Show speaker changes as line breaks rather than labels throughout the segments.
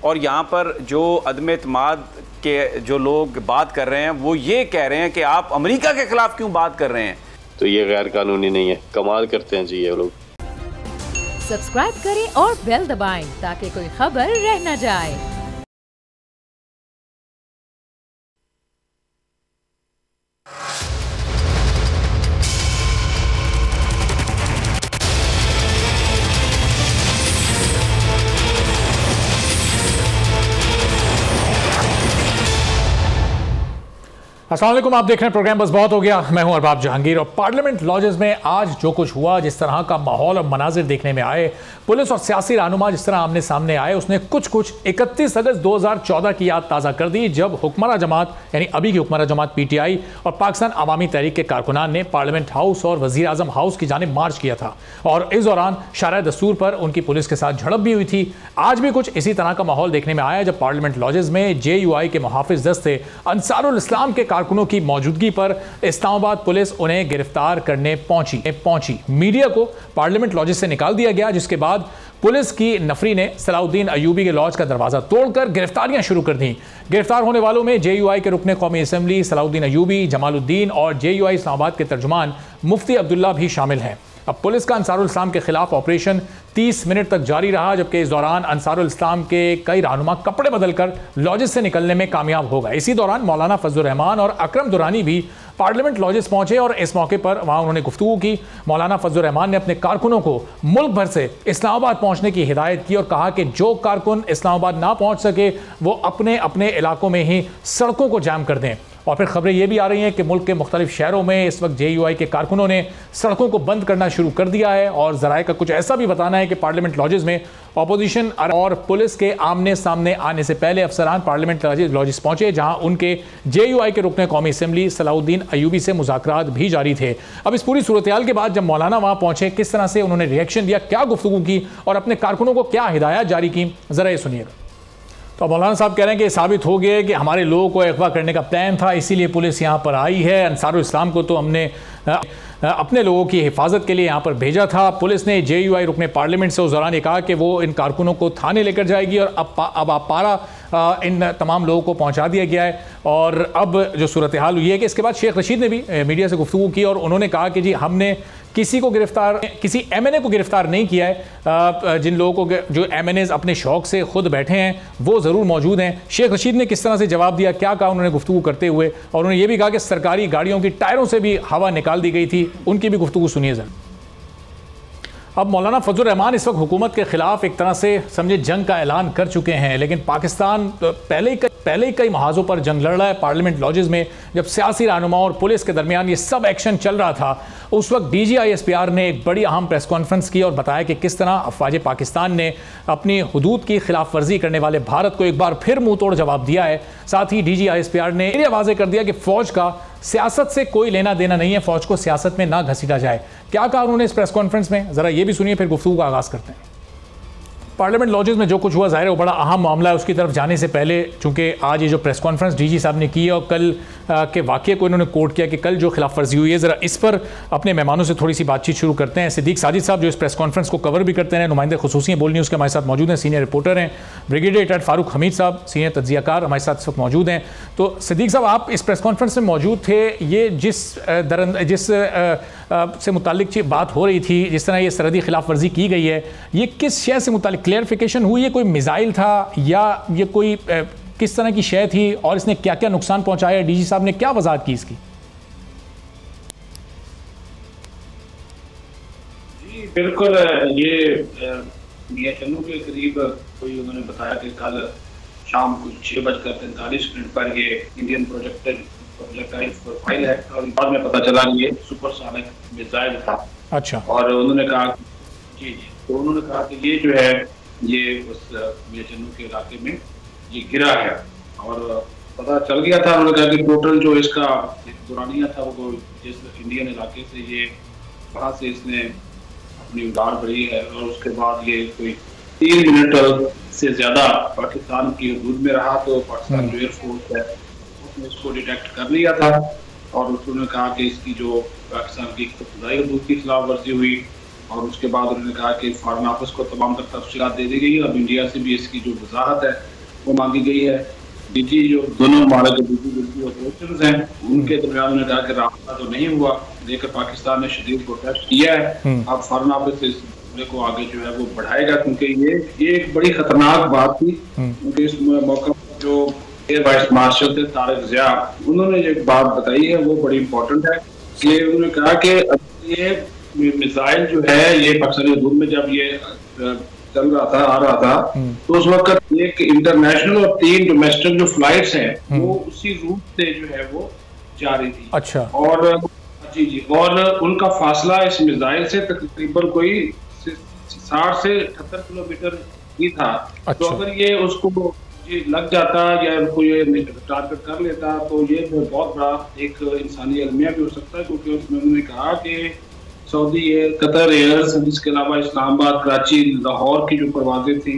और यहाँ पर जो अदम एतमाद के जो लोग बात कर रहे हैं वो ये कह रहे हैं कि आप अमेरिका के खिलाफ क्यों बात कर रहे हैं।
तो ये गैर कानूनी नहीं है, कमाल करते हैं जी ये लोग।
सब्सक्राइब करें और बेल दबाएं ताकि कोई खबर रह न जाए।
अस्सलाम वालेकुम, आप देख रहे हैं प्रोग्राम बस बहुत हो गया। मैं हूं अरबाब जहांगीर और पार्लियामेंट लॉजेस में आज जो कुछ हुआ, जिस तरह का माहौल और मनाजिर देखने में आए, पुलिस और सियासी रहनुमा जिस तरह आमने सामने आए, उसने कुछ 31 अगस्त 2014 की याद ताज़ा कर दी, जब हुक्मरान जमात यानी अभी की हुक्मरान जमात PTI और पाकिस्तान अवामी तहरीक के कारकुनान ने पार्लियामेंट हाउस और वज़ीर आज़म हाउस की जानिब मार्च किया था और इस दौरान शारा दस्तूर पर उनकी पुलिस के साथ झड़प भी हुई थी। आज भी कुछ इसी तरह का माहौल देखने में आया जब पार्लियामेंट लॉजेस में JUI के मुहाफिज दस्ते अंसारुल इस्लाम के कारकुनों की मौजूदगी पर इस्लामाबाद पुलिस उन्हें गिरफ्तार करने पहुंची। मीडिया को पार्लियामेंट लॉजेस से निकाल दिया गया, जिसके बाद पुलिस की नफरी ने सलाउद्दीन अयूबी के लॉज का दरवाजा तोड़कर गिरफ्तारियां शुरू कर दी। गिरफ्तार होने वालों में JUI के रुकने कौमी असेंबली सलाउद्दीन अयूबी, जमालुद्दीन और JUI इस्लामाबाद के तर्जुमान मुफ्ती अब्दुल्ला भी शामिल हैं। अब पुलिस का अंसारुल इस्लाम के खिलाफ ऑपरेशन 30 मिनट तक जारी रहा, जबकि इस दौरान अंसारुल इस्लाम के कई रहनुमा कपड़े बदलकर लॉजेस से निकलने में कामयाब हो गए। इसी दौरान मौलाना फजलुर रहमान और अकरम दुरानी भी पार्लियामेंट लॉजेस पहुंचे और इस मौके पर वहां उन्होंने गुफ्तगू की। मौलाना फजलुर रहमान ने अपने कारकुनों को मुल्क भर से इस्लामाबाद पहुंचने की हिदायत की और कहा कि जो कारकुन इस्लामाबाद ना पहुंच सके वो अपने अपने इलाकों में ही सड़कों को जाम कर दें। और फिर खबरें ये भी आ रही हैं कि मुल्क के मुख्तलिफ शहरों में इस वक्त JUI के कारकुनों ने सड़कों को बंद करना शुरू कर दिया है और ज़राए का कुछ ऐसा भी बताना है कि पार्लियामेंट लॉजेस में अपोजिशन और पुलिस के आमने सामने आने से पहले अफसरान पार्लियामेंट लॉजेस पहुंचे, जहां उनके JUI के रुकने कौमी असेंबली सलाउद्दीन अयूबी से मुज़ाकरात भी जारी थे। अब इस पूरी सूरत हाल के बाद जब मौलाना वहां पहुंचे, किस तरह से उन्होंने रिएक्शन दिया, क्या गुफ्तगू की और अपने कारकुनों को क्या हिदायत जारी की, ज़रा ये सुनिएगा। तो मौलाना साहब कह रहे हैं कि साबित हो गया कि हमारे लोगों को अगवा करने का प्लान था, इसीलिए पुलिस यहाँ पर आई है। अंसारुल इस्लाम को तो हमने अपने लोगों की हिफाजत के लिए यहाँ पर भेजा था। पुलिस ने JUI रुकने पार्लियामेंट से उस दौरान ये कहा कि वो इन कारकुनों को थाने लेकर जाएगी और अब आप पारा इन तमाम लोगों को पहुँचा दिया गया है। और अब जो सूरत हाल हुई है कि इसके बाद शेख रशीद ने भी मीडिया से गुफ्तगू की और उन्होंने कहा कि जी हमने किसी MNA को गिरफ्तार नहीं किया है। जिन लोगों को जो MNAs अपने शौक से खुद बैठे हैं वो ज़रूर मौजूद हैं। शेख रशीद ने किस तरह से जवाब दिया, क्या कहा उन्होंने गुफ्तगू करते हुए, और उन्होंने ये भी कहा कि सरकारी गाड़ियों की टायरों से भी हवा निकाल दी गई थी। उनकी भी गुफ्तगू सुनिए जरा। अब मौलाना फजलुर रहमान इस वक्त हुकूमत के खिलाफ एक तरह से समझे जंग का ऐलान कर चुके हैं, लेकिन पाकिस्तान पहले ही कई महाजों पर जंग लड़ रहा है। पार्लियामेंट लॉजेस में जब सियासी रहनुमा और पुलिस के दरमियान ये सब एक्शन चल रहा था, उस वक्त DG ISPR ने एक बड़ी अहम प्रेस कॉन्फ्रेंस की और बताया कि किस तरह अफवाज पाकिस्तान ने अपनी हुदूद की खिलाफ वर्जी करने वाले भारत को एक बार फिर मुंह तोड़ जवाब दिया है। साथ ही DG ISPR ने ये वाज़ेह कर दिया कि फौज का सियासत से कोई लेना देना नहीं है, फौज को सियासत में ना घसीटा जाए। क्या कहा उन्होंने इस प्रेस कॉन्फ्रेंस में, जरा ये भी सुनिए, फिर गुफ्तगू का आगाज़ करते हैं। पार्लियामेंट लॉजेस में जो कुछ हुआ ज़ाहिर है वो बड़ा अहम मामला है। उसकी तरफ जाने से पहले चूँकि आज ये जो प्रेस कॉन्फ्रेंस DG साहब ने की और कल के वाक़े को इन्होंने कोट किया कि कल जो खिलाफ वर्जी हुई है, ज़रा इस पर अपने मेहमानों से थोड़ी सी बातचीत शुरू करते हैं। सिद्दीक साजिद साहब जो इस प्रेस कॉन्फ्रेंस को कवर भी करते हैं, नुमाइंदे खुसूसी बोल न्यूज़ के हमारे साथ मौजूद हैं, सीनियर रिपोर्टर हैं। ब्रिगेडियर रिटायर्ड फारूक हमीद साहब सीनियर तज्जियाकार हमारे साथ इस वक्त मौजूद हैं। तो सिद्दीक साहब, आप इस प्रेस कॉन्फ्रेंस में मौजूद थे। ये जिस से मुताल्लिक बात हो रही थी, जिस तरह ये सरहदी खिलाफ वर्जी की गई है, ये किस शय से मुताल्लिक क्लियरिफिकेशन हुई है? कोई मिसाइल था या ये कोई किस तरह की शय थी और इसने क्या क्या नुकसान पहुंचाया? DG साहब ने क्या वजाहत की इसकी?
जी बिल्कुल, ये मियां चन्नू के करीब कोई उन्होंने बताया कि कल शाम को 6:43 पर ये इंडियन प्रोजेक्टाइल फाइल है और बाद में पता चला ये सुपरसोनिक मिसाइल था।
अच्छा। और
उन्होंने कहा तो उन्होंने कहा कि ये जो है ये उस मियां चन्नू के इलाके में ये गिरा है और पता चल गया था। उन्होंने कहा कि टोटल जो इसका दुरानिया था वो जिस इंडियन इलाके से ये वहाँ से इसने अपनी उड़ान भरी है और उसके बाद ये कोई 3 मिनट से ज़्यादा पाकिस्तान की हदूद में रहा, तो पाकिस्तान जो एयरफोर्स है उसने इसको डिटेक्ट कर लिया था और उन्होंने कहा कि इसकी जो पाकिस्तान की खुदाई हदूद की खिलाफ वर्जी हुई और उसके बाद उन्होंने कहा कि फॉरेन ऑफिस को तमाम तर तफसीलात दे दी गई है। अब इंडिया से भी इसकी जो वजाहत है वो मांगी गई है। डीजी जो दोनों हमारे जो डीजी ऑपरेशंस हैं उनके दरमियान उन्होंने कहा कि रास्ता तो नहीं हुआ, लेकिन पाकिस्तान ने शदीद प्रोटेस्ट किया है। अब फॉरेन ऑफिस इस मामले को आगे जो है वो बढ़ाएगा, क्योंकि ये एक बड़ी खतरनाक बात थी। क्योंकि इस मौका पर जो एयर वाइस मार्शल थे तारिक ज़िया, उन्होंने जो एक बात बताई है वो बड़ी इंपॉर्टेंट है कि उन्होंने कहा कि ये मिसाइल जो है ये पाकिस्तानी हदूद में जब ये चल रहा था, आ रहा था, तो उस वक्त एक इंटरनेशनल और 3 डोमेस्टिक जो फ्लाइट्स हैं वो उसी रूट से जो है वो जा रही थी।
अच्छा।
और जी और उनका फासला इस मिसाइल से तकरीबन कोई 60 से 78 किलोमीटर ही था।
अच्छा।
तो अगर ये उसको लग जाता या उनको ये टारगेट कर लेता तो ये बहुत बड़ा एक इंसानी अलमिया भी हो सकता है, क्योंकि उसमें उन्होंने कहा कि सऊदी एयर, कतर एयर्स, इसके अलावा इस्लामाबाद, कराची, लाहौर की जो परवाजें थी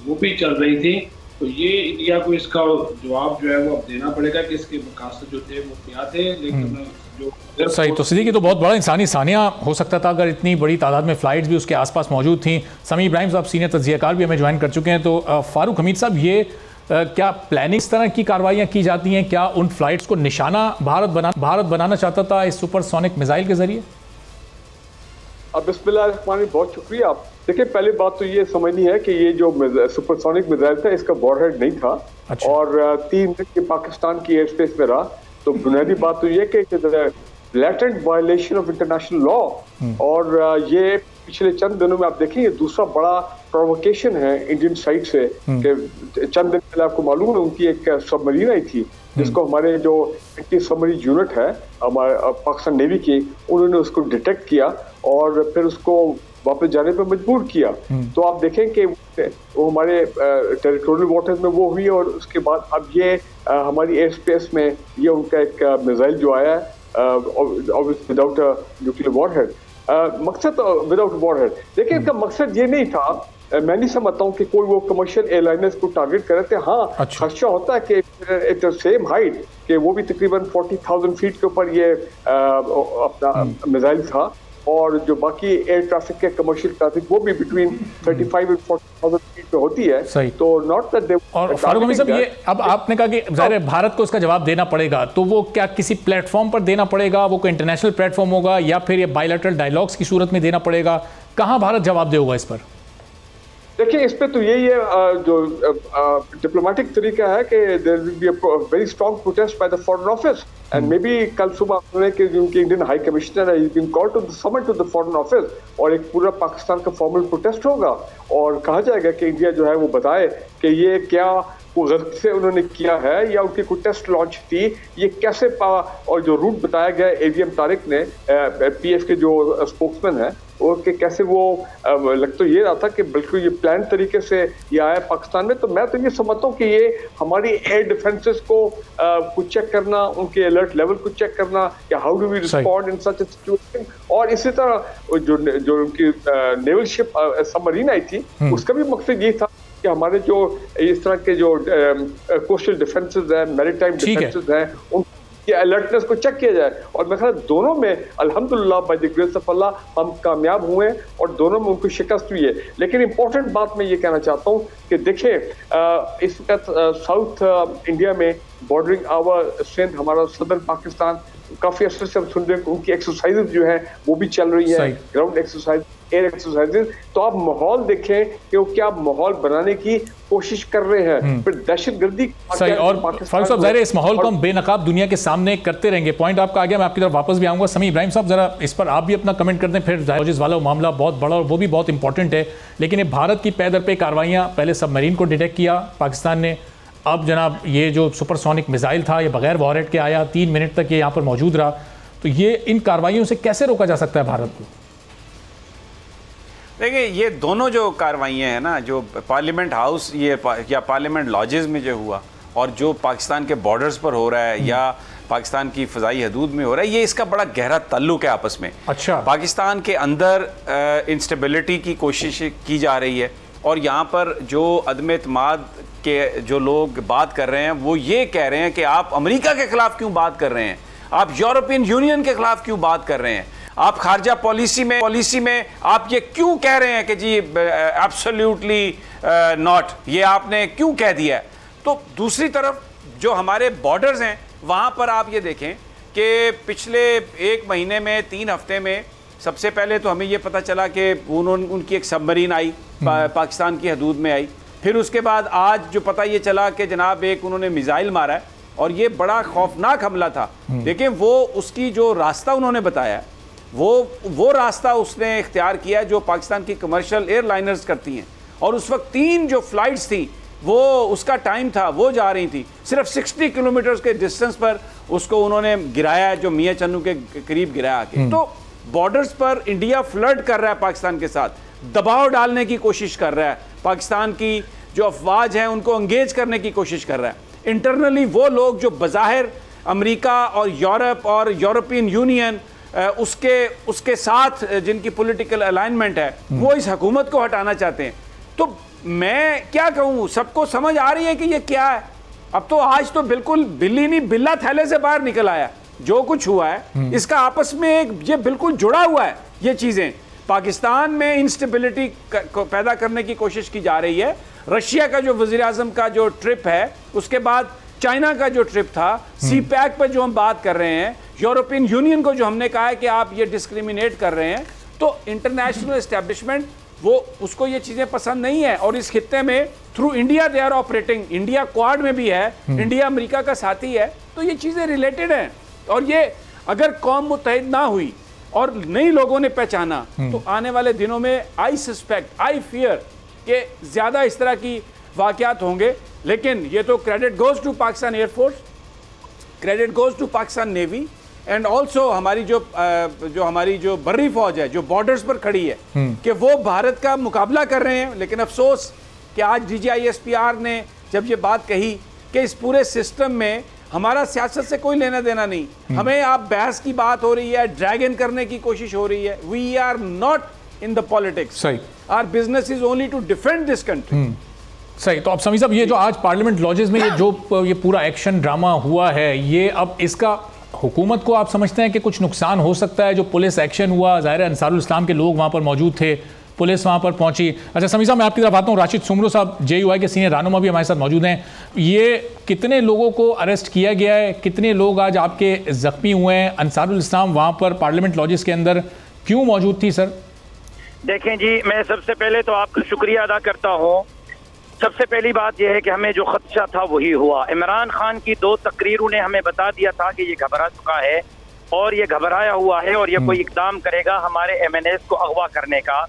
वो भी चल रही थी। तो ये इंडिया को इसका जवाब जो है वो अब देना पड़ेगा कि इसके मकासद जो थे वो क्या थे। लेकिन जो
सही, तो सिद्दीकी तो बहुत बड़ा इंसानी सानिया हो सकता था अगर इतनी बड़ी तादाद में फ़्लाइट्स भी उसके आसपास मौजूद थी। समी इब्राहिम साहब सीनियर तज्ज़ियाकार भी हमें ज्वाइन कर चुके हैं। तो फारूक हमीद साहब, ये क्या प्लानिंग इस तरह की कार्रवाइयाँ की जाती हैं? क्या उन फ्लाइट्स को निशाना भारत बनाना चाहता था इस सुपरसोनिक मिसाइल के जरिए?
अब बिस्मिल्लाह, बहुत शुक्रिया। आप देखिए, पहली बात तो ये समझनी है कि ये जो सुपरसोनिक मिसाइल था इसका वॉरहेड नहीं था। अच्छा। और 3 दिन के पाकिस्तान की एयर स्पेस में रहा। तो बुनियादी बात तो ये कि latent violation of international law, और ये पिछले चंद दिनों में आप देखेंगे दूसरा बड़ा प्रोवोकेशन है इंडियन साइड से कि चंद दिन पहले आपको मालूम है उनकी एक सबमरीन आई थी जिसको हमारे जो एंटी सबमरीन यूनिट है हमारे पाकिस्तान नेवी की, उन्होंने उसको डिटेक्ट किया और फिर उसको वापस जाने पर मजबूर किया। तो आप देखें कि वो हमारे टेरिटोरियल वाटर्स में वो हुई, और उसके बाद अब ये हमारी एयर स्पेस में ये उनका एक मिसाइल जो आया विदाउट न्यूक्लियर वॉरहेड, मकसद विदाउट वॉरहेड। देखिए, इसका मकसद ये नहीं था, मैं नहीं समझता हूँ कि कोई वो कमर्शियल एयरलाइनर्स को टारगेट करे थे। हाँ, खर्चा होता है कि एट द सेम हाइट कि वो भी तकरीबन 40,000 फीट के ऊपर ये अपना मिसाइल था, और जो बाकी एयर ट्रैफिक के कमर्शियल ट्रैफिक वो भी बिटवीन 35 और 40,000 फीट पे होती है। सही। तो नॉट दैट दे।
और फारूक हमीद साहब, ये अब आपने कहा कि ज़ाहिर है भारत को इसका जवाब देना पड़ेगा, तो वो क्या किसी प्लेटफॉर्म पर देना पड़ेगा? वो कोई इंटरनेशनल प्लेटफॉर्म होगा या फिर ये बायलैटरल डायलॉग्स की सूरत में देना पड़ेगा? कहाँ भारत जवाब देगा इस पर?
देखिए, इस पे तो यही है जो डिप्लोमेटिक तरीका है कि there will be a very strong protest by the foreign office, and maybe कल सुबह उन्होंने कि उनके इंडियन हाई कमिश्नर है, he been called to the summit to the foreign office, और एक पूरा पाकिस्तान का फॉर्मल प्रोटेस्ट होगा और कहा जाएगा कि इंडिया जो है वो बताए कि ये क्या वो गलती से उन्होंने किया है या उनकी कोई टेस्ट लॉन्च थी, ये कैसे और जो रूट बताया गया एवीएम तारिक ने, पीएफ के जो स्पोक्समैन है, और कि कैसे वो लग तो ये रहा था कि बिल्कुल ये प्लान तरीके से ये आया पाकिस्तान में। तो मैं तो ये समझता हूँ कि ये हमारी एयर डिफेंसेस को कुछ चेक करना, उनके अलर्ट लेवल को चेक करना कि how do we respond in such a situation. और इसी तरह जो उनकी नेवल शिप सबमरीन आई थी, उसका भी मकसद ये था कि हमारे जो इस तरह के जो कोस्टल डिफेंसेस हैं, मैरीटाइम डिफेंसेस हैं, उनकी अलर्टनेस को चेक किया जाए। और मैं कहता दोनों में अल्हम्दुलिल्लाह बाय द ग्रेस ऑफ अल्लाह हम कामयाब हुए और दोनों में उनको शिकस्त हुई है। लेकिन इंपॉर्टेंट बात मैं ये कहना चाहता हूँ कि देखिए, इस वक्त साउथ इंडिया में बॉर्डरिंग आवर स्ट्रेंथ, हमारा सदर्न पाकिस्तान, काफी अर्से से हम सुन रहे हैं उनकी एक्सरसाइजेज जो है वो भी चल रही है, ग्राउंड एक्सरसाइज, एयर एक्सरसाइजेज। तो आप माहौल देखें कि वो क्या माहौल बनाने की कोशिश कर रहे हैं, फिर दहशतगर्दी।
सही। और फारूक साहब, ज़ाहिर है इस माहौल को हम बेनकाब दुनिया के सामने करते रहेंगे। पॉइंट आपका आ गया, मैं आपकी तरफ वापस भी आऊँगा। समी इब्राहिम साहब, जरा इस पर आप भी अपना कमेंट कर दें। फिर लॉजेस वाला मामला बहुत बड़ा और वो भी बहुत इंपॉर्टेंट है, लेकिन ये भारत की पैदर पे कार्रवाइयाँ, पहले सबमरीन को डिटेक्ट किया पाकिस्तान ने, अब जनाब ये जो सुपरसोनिक मिसाइल था ये बगैर वॉरहेड के आया, 3 मिनट तक ये यहाँ पर मौजूद रहा। तो ये इन कार्रवाइयों से कैसे रोका जा सकता है भारत को?
देखिए, ये दोनों जो कार्रवाइयाँ हैं ना, जो पार्लियामेंट हाउस ये या पार्लियामेंट लॉजेस में जो हुआ और जो पाकिस्तान के बॉर्डर्स पर हो रहा है या पाकिस्तान की फ़ज़ाई हदूद में हो रहा है, ये इसका बड़ा गहरा ताल्लुक है आपस में।
अच्छा।
पाकिस्तान के अंदर इंस्टेबिलिटी की कोशिश की जा रही है, और यहाँ पर जो अदम एतमाद के जो लोग बात कर रहे हैं वो ये कह रहे हैं कि आप अमेरिका के ख़िलाफ़ क्यों बात कर रहे हैं, आप यूरोपियन यूनियन के ख़िलाफ़ क्यों बात कर रहे हैं, आप खारजा पॉलिसी में आप ये क्यों कह रहे हैं कि जी एब्सोल्युटली नॉट, ये आपने क्यों कह दिया है? तो दूसरी तरफ जो हमारे बॉर्डर्स हैं वहाँ पर आप ये देखें कि पिछले 1 महीने में 3 हफ्ते में सबसे पहले तो हमें ये पता चला कि उनकी एक सबमरीन आई पाकिस्तान की हदूद में आई, फिर उसके बाद आज जो पता ये चला कि जनाब एक उन्होंने मिसाइल मारा है और ये बड़ा खौफनाक हमला था। लेकिन वो उसकी जो रास्ता उन्होंने बताया वो रास्ता उसने इख्तियार किया जो पाकिस्तान की कमर्शियल एयरलाइनर्स करती हैं, और उस वक्त 3 जो फ्लाइट्स थी वो उसका टाइम था वो जा रही थी, सिर्फ 60 किलोमीटर के डिस्टेंस पर उसको उन्होंने गिराया, जो मियाँ चन्नू के करीब गिराया के। तो बॉर्डर्स पर इंडिया फ्लर्ट कर रहा है पाकिस्तान के साथ, दबाव डालने की कोशिश कर रहा है, पाकिस्तान की जो अफवाज हैं उनको एंगेज करने की कोशिश कर रहा है। इंटरनली वो लोग जो बज़ाहिर अमेरिका और यूरोप और यूरोपियन यूनियन उसके साथ जिनकी पॉलिटिकल अलाइनमेंट है, वो इस हुकूमत को हटाना चाहते हैं। तो मैं क्या कहूँ, सबको समझ आ रही है कि ये क्या है। अब तो आज तो बिल्कुल बिल्ली नहीं बिल्ला थैले से बाहर निकल आया। जो कुछ हुआ है इसका आपस में ये बिल्कुल जुड़ा हुआ है। ये चीज़ें पाकिस्तान में इंस्टेबिलिटी पैदा करने की कोशिश की जा रही है। रशिया का जो वज़ीर आज़म का जो ट्रिप है, उसके बाद चाइना का जो ट्रिप था, सी पैक पर जो हम बात कर रहे हैं, यूरोपियन यूनियन को जो हमने कहा है कि आप ये डिस्क्रिमिनेट कर रहे हैं, तो इंटरनेशनल एस्टेब्लिशमेंट वो उसको ये चीज़ें पसंद नहीं है। और इस खित्ते में through India they are operating, India quad में भी है, इंडिया अमेरिका का साथी है, तो ये चीज़ें रिलेटेड हैं। और ये अगर कौम मुत्तहिद ना हुई और नई लोगों ने पहचाना तो आने वाले दिनों में आई सस्पेक्ट, आई फियर कि ज़्यादा इस तरह की वाक़यात होंगे। लेकिन ये तो credit goes to Pakistan air force, credit goes to Pakistan navy and also हमारी जो बर्री फौज है जो बॉर्डर्स पर खड़ी है कि वो भारत का मुकाबला कर रहे हैं। लेकिन अफसोस कि आज DGISPR ने जब ये बात कही कि इस पूरे सिस्टम में हमारा सियासत से कोई लेना देना नहीं, हमें आप बहस की बात हो रही है, ड्रैगन करने की कोशिश हो रही है, we are not in the politics,
सही,
our business is only to defend this country.
सही। तो अब समीर साहब, ये जो आज पार्लियामेंट लॉजेस में ये पूरा एक्शन ड्रामा हुआ है, ये अब इसका हुकूमत को आप समझते हैं कि कुछ नुकसान हो सकता है? जो पुलिस एक्शन हुआ, ज़ाहिर है अंसारुल इस्लाम के लोग वहाँ पर मौजूद थे, पुलिस वहाँ पर पहुँची। अच्छा समीर साहब, मैं आपकी तरफ आता हूँ। राशिद सुमरो साहब JUI के सीनियर रहनुमा भी हमारे साथ मौजूद हैं। ये कितने लोगों को अरेस्ट किया गया है, कितने लोग आज आपके ज़ख्मी हुए हैं? अंसारुल इस्लाम वहाँ पर पार्लियामेंट लॉजेस के अंदर क्यों मौजूद थी सर?
देखें जी, मैं सबसे पहले तो आपका शुक्रिया अदा करता हूँ। सबसे पहली बात यह है कि हमें जो खदशा था वही हुआ। इमरान खान की 2 तकरीरों ने हमें बता दिया था कि ये घबरा चुका है और ये घबराया हुआ है और ये कोई इकदाम करेगा हमारे MNAs को अगवा करने का।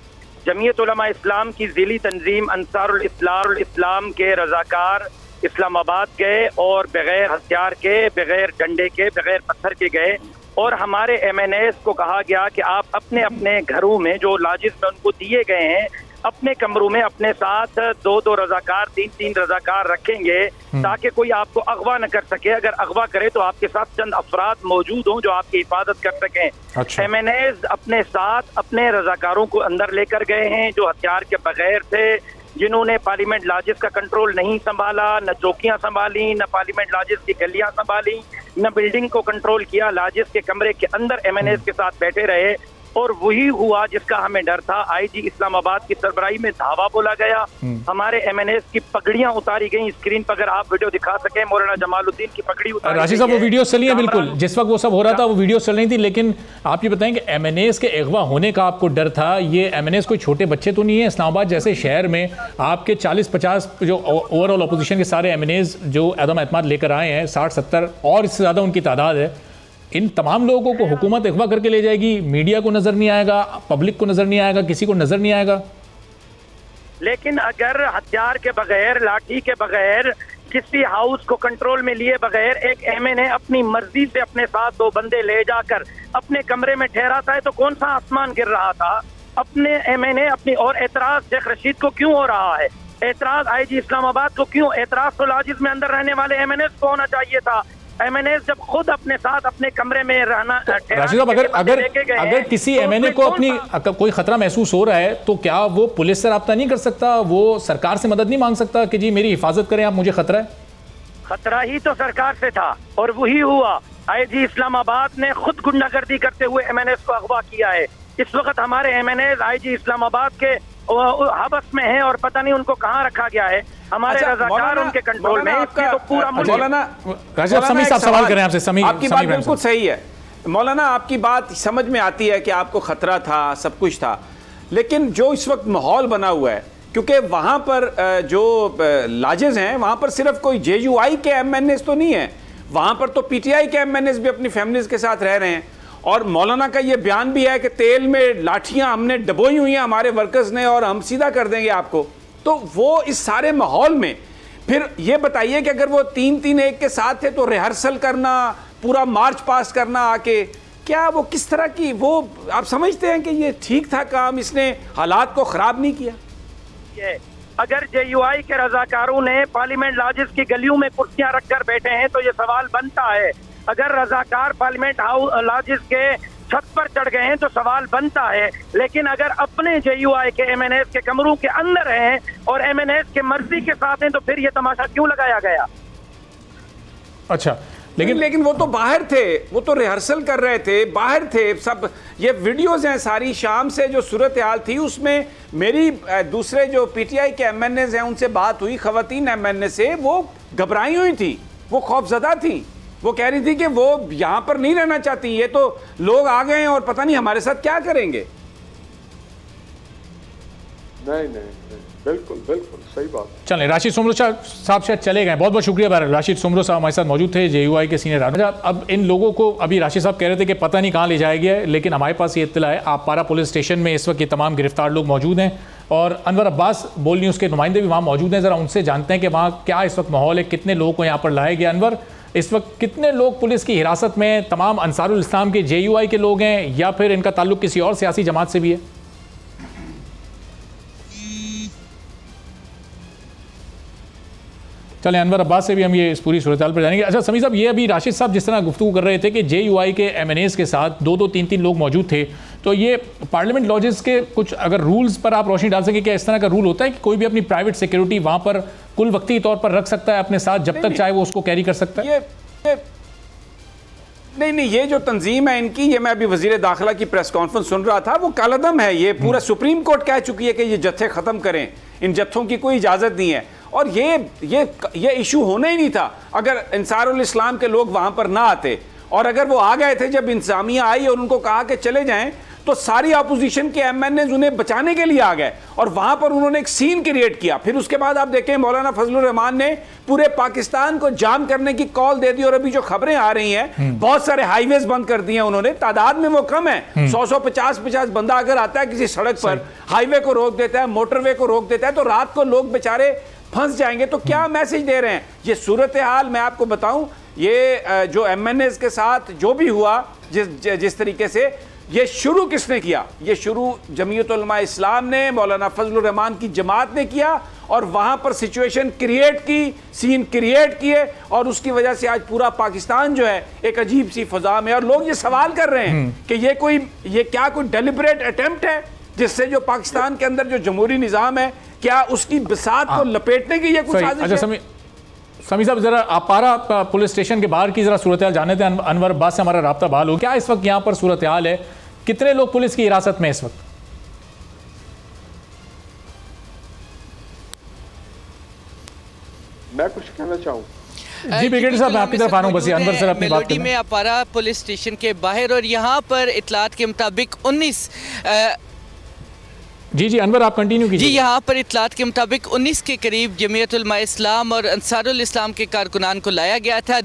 जमीयत उलमा इस्लाम की ज़िली तंजीम अंसारुल इस्लाम के रज़ाकार इस्लामाबाद गए और बगैर हथियार के, बगैर डंडे के, बगैर पत्थर के गए और हमारे MNAs को कहा गया कि आप अपने अपने घरों में जो लॉजेस में उनको दिए गए हैं, अपने कमरों में अपने साथ 2-2 रज़ाकार, 3-3 रज़ाकार रखेंगे ताकि कोई आपको अगवा न कर सके। अगर अगवा करे तो आपके साथ चंद अफराद मौजूद हों जो आपकी हिफाजत कर सकें। अच्छा। MNAs अपने साथ अपने रज़ाकारों को अंदर लेकर गए हैं जो हथियार के बगैर थे, जिन्होंने पार्लियामेंट लॉजेस का कंट्रोल नहीं संभाला, न चौकियां संभाली, न पार्लियामेंट लॉजेस की गलियां संभाली, न बिल्डिंग को कंट्रोल किया। लॉजेस के कमरे के अंदर MNAs के साथ बैठे रहे और वही हुआ जिसका हमें डर था। IG इस्लामाबाद की सरबराही में धावा बोला गया, हमारे MNAs की पगड़ियां उतारी गई। स्क्रीन पर अगर आप वीडियो दिखा सके, मौलाना जमालुद्दीन की पगड़ी उतारी।
राशिद साहब, वो वीडियो चली है, बिल्कुल जिस वक्त वो सब हो रहा था वो वीडियो चल रही थी। लेकिन आप ये बताएं कि MNAs के अगवा होने का आपको डर था। ये MNAs कोई छोटे बच्चे तो नहीं है? इस्लामाबाद जैसे शहर में आपके 40-50 जो ओवरऑल अपोजिशन के सारे MNAs जो अदम एतमाद लेकर आए हैं, 60-70 और इससे ज़्यादा उनकी तादाद है। इन तमाम लोगों को हुकूमत अगवा करके ले जाएगी, मीडिया को नजर नहीं आएगा, पब्लिक को नजर नहीं आएगा, किसी को नजर नहीं आएगा।
लेकिन अगर हथियार के बगैर, लाठी के बगैर, किसी हाउस को कंट्रोल में लिए बगैर एक MNA अपनी मर्जी से अपने साथ 2 बंदे ले जाकर अपने कमरे में ठहराता है तो कौन सा आसमान गिर रहा था? अपने MNA अपनी, और एतराज शेख रशीद को क्यों हो रहा है? एतराज IG इस्लामाबाद को क्यों? एतराज तो लॉजेस में अंदर रहने वाले MNAs को होना चाहिए था। MNAs जब खुद अपने साथ अपने कमरे में रहना।
राशिद साहब, अगर किसी MNA को अपनी कोई खतरा महसूस हो रहा है तो क्या वो पुलिस से रब्ता नहीं कर सकता? वो सरकार से मदद नहीं मांग सकता कि जी मेरी हिफाजत करें आप, मुझे खतरा है?
खतरा ही तो सरकार से था और वही हुआ। आईजी इस्लामाबाद ने खुद गुंडागर्दी करते हुए MNS को अगवा किया है। इस वक्त हमारे MNS आईजी इस्लामाबाद के हबस में हैं और पता नहीं उनको कहाँ रखा गया है। हमारे रज़ाकार उनके कंट्रोल में। इसकी तो पूरा
मौलाना
समी साहब सवाल करें आपसे। समी,
आपकी बात बिल्कुल सही है मौलाना, आपकी बात समझ में आती है कि आपको खतरा था, सब कुछ था, लेकिन जो इस वक्त माहौल बना हुआ है, क्योंकि वहां पर जो लॉजेस हैं वहां पर सिर्फ कोई JUI के MNS तो नहीं है, वहां पर तो PTI के MNS भी अपनी फैमिलीज के साथ रह रहे हैं। और मौलाना का ये बयान भी है कि तेल में लाठियां हमने डबोई हुई हैं हमारे वर्कर्स ने और हम सीधा कर देंगे आपको। तो वो इस सारे माहौल में फिर ये बताइए कि अगर वो 3-3-1 के साथ थे तो रिहर्सल करना, पूरा मार्च पास करना आके, क्या वो किस तरह की, वो आप समझते हैं कि ये ठीक था काम, इसने हालात को खराब नहीं किया?
अगर JUI के रजाकारों ने पार्लियामेंट लॉजेस की गलियों में कुर्सियां रखकर बैठे हैं तो ये सवाल बनता है। अगर रजाकार पार्लियामेंट हाउस लॉजेस के छत पर चढ़ गए हैं तो सवाल बनता है। लेकिन अगर अपने JUI के MNS के कमरों के अंदर हैं और MNS के मर्जी के साथ हैं तो फिर ये तमाशा क्यों लगाया गया?
अच्छा, लेकिन
वो तो बाहर थे, वो तो रिहर्सल कर रहे थे, बाहर थे सब। ये वीडियोस हैं सारी, शाम से जो सूरत हाल थी उसमें मेरी दूसरे जो PTI के MNS हैं उनसे बात हुई, खवातीन MNS से, वो घबराई हुई थी, वो खौफजदा थी, वो कह रही थी कि वो यहाँ पर नहीं रहना चाहती, ये तो लोग आ गए हैं और पता नहीं हमारे साथ क्या करेंगे।
नहीं, बिल्कुल सही बात।
चलें, राशिद सुमरो साहब शायद चले गए, बहुत बहुत शुक्रिया। राशिद सुमरो साहब हमारे साथ मौजूद थे, JUI के सीनियर। अब इन लोगों को, अभी राशिद साहब कह रहे थे कि पता नहीं कहाँ ले जाया गया है, लेकिन हमारे पास ये इत्तला है आपारा पुलिस स्टेशन में इस वक्त ये तमाम गिरफ्तार लोग मौजूद हैं और अनवर अब्बास बोल न्यूज़ के नुमाइंदे भी वहाँ मौजूद हैं। ज़रा उनसे जानते हैं कि वहाँ क्या इस वक्त माहौल है, कितने लोगों को यहाँ पर लाया गया। अनवर, इस वक्त कितने लोग पुलिस की हिरासत में, तमाम अंसारुल इस्लाम के JUI के लोग हैं या फिर इनका ताल्लुक किसी और सियासी जमात से भी है? चलें, अनवर अब्बास से भी हम ये इस पूरी सूरत हाल पर जानेंगे। अच्छा समी साहब, ये अभी राशिद साहब जिस तरह गुफ्तगू कर रहे थे कि JUI के MNS के साथ 2-3 लोग मौजूद थे, तो ये पार्लियामेंट लॉजेस के कुछ अगर रूल्स पर आप रोशनी डाल सकें, क्या इस तरह का रूल होता है कि कोई भी अपनी प्राइवेट सिक्योरिटी वहाँ पर कुल वक्ती तौर पर रख सकता है अपने साथ, जब तक चाहे वो उसको कैरी कर सकता है?
नहीं, ये जो तंजीम है इनकी, ये मैं अभी वजीर दाखिला की प्रेस कॉन्फ्रेंस सुन रहा था, वो कालदम है। ये पूरा सुप्रीम कोर्ट कह चुकी है कि ये जत्थे ख़त्म करें, इन जत्थों की कोई इजाज़त नहीं है। और ये इशू होना ही नहीं था अगर अंसारुल इस्लाम के लोग वहाँ पर ना आते। और अगर वो आ गए थे, जब इंतजामिया आई और उनको कहा कि चले जाएं, तो सारी अपोजिशन के MNS उन्हें बचाने के लिए आ गए और वहां पर उन्होंने एक सीन क्रिएट किया। फिर उसके बाद आप देखें मौलाना फजलुर रहमान ने पूरे पाकिस्तान को जाम करने की कॉल दे दी और अभी जो खबरें आ रही हैं, बहुत सारे हाईवेज बंद कर दिए उन्होंने। तादाद में वो कम है, 100-150 बंदा अगर आता है किसी सड़क पर, हाईवे को रोक देता है, मोटरवे को रोक देता है, तो रात को लोग बेचारे फंस जाएंगे। तो क्या मैसेज दे रहे हैं? ये सूरत हाल मैं आपको बताऊं, ये जो MNS के साथ जो भी हुआ, जिस तरीके से ये शुरू किसने किया? ये शुरू जमीयत उलमा इस्लाम ने, मौलाना फजलुर रहमान की जमात ने किया और वहां पर सिचुएशन क्रिएट की, सीन क्रिएट किए और उसकी वजह से आज पूरा पाकिस्तान जो है एक अजीब सी फजा में। और लोग ये सवाल कर रहे हैं कि ये क्या कोई डेलिब्रेट अटेम्प्ट है जिससे जो पाकिस्तान के अंदर जो जमहूरी निज़ाम है, क्या उसकी बिसात को लपेटने की ये कुछ साजिश है?
समी साहब, जरा आपारा पुलिस स्टेशन के बाहर की जरा सूरत हाल जाने थे। अनवर अब्बास से हमारा राब्ता बहाल हो, क्या इस वक्त यहाँ पर सूरत हाल है? कितने लोग पुलिस की हिरासत में इस वक्त?
मैं कुछ कहना चाहूँ?
जी ब्रिगेडियर साहब, मैं आपकी तरफ आ रहा हूँ, बस अनवर सर अपनी बात
में आपारा पुलिस स्टेशन के बाहर, और यहाँ पर इतलात के मुताबिक 19
जी अनवर आप कंटिन्यू कीजिए।
जी, यहाँ पर इतलात के मुताबिक 19 के करीब जमीयत उलमा इस्लाम और अंसारुल इस्लाम के कारकुनान को लाया गया था।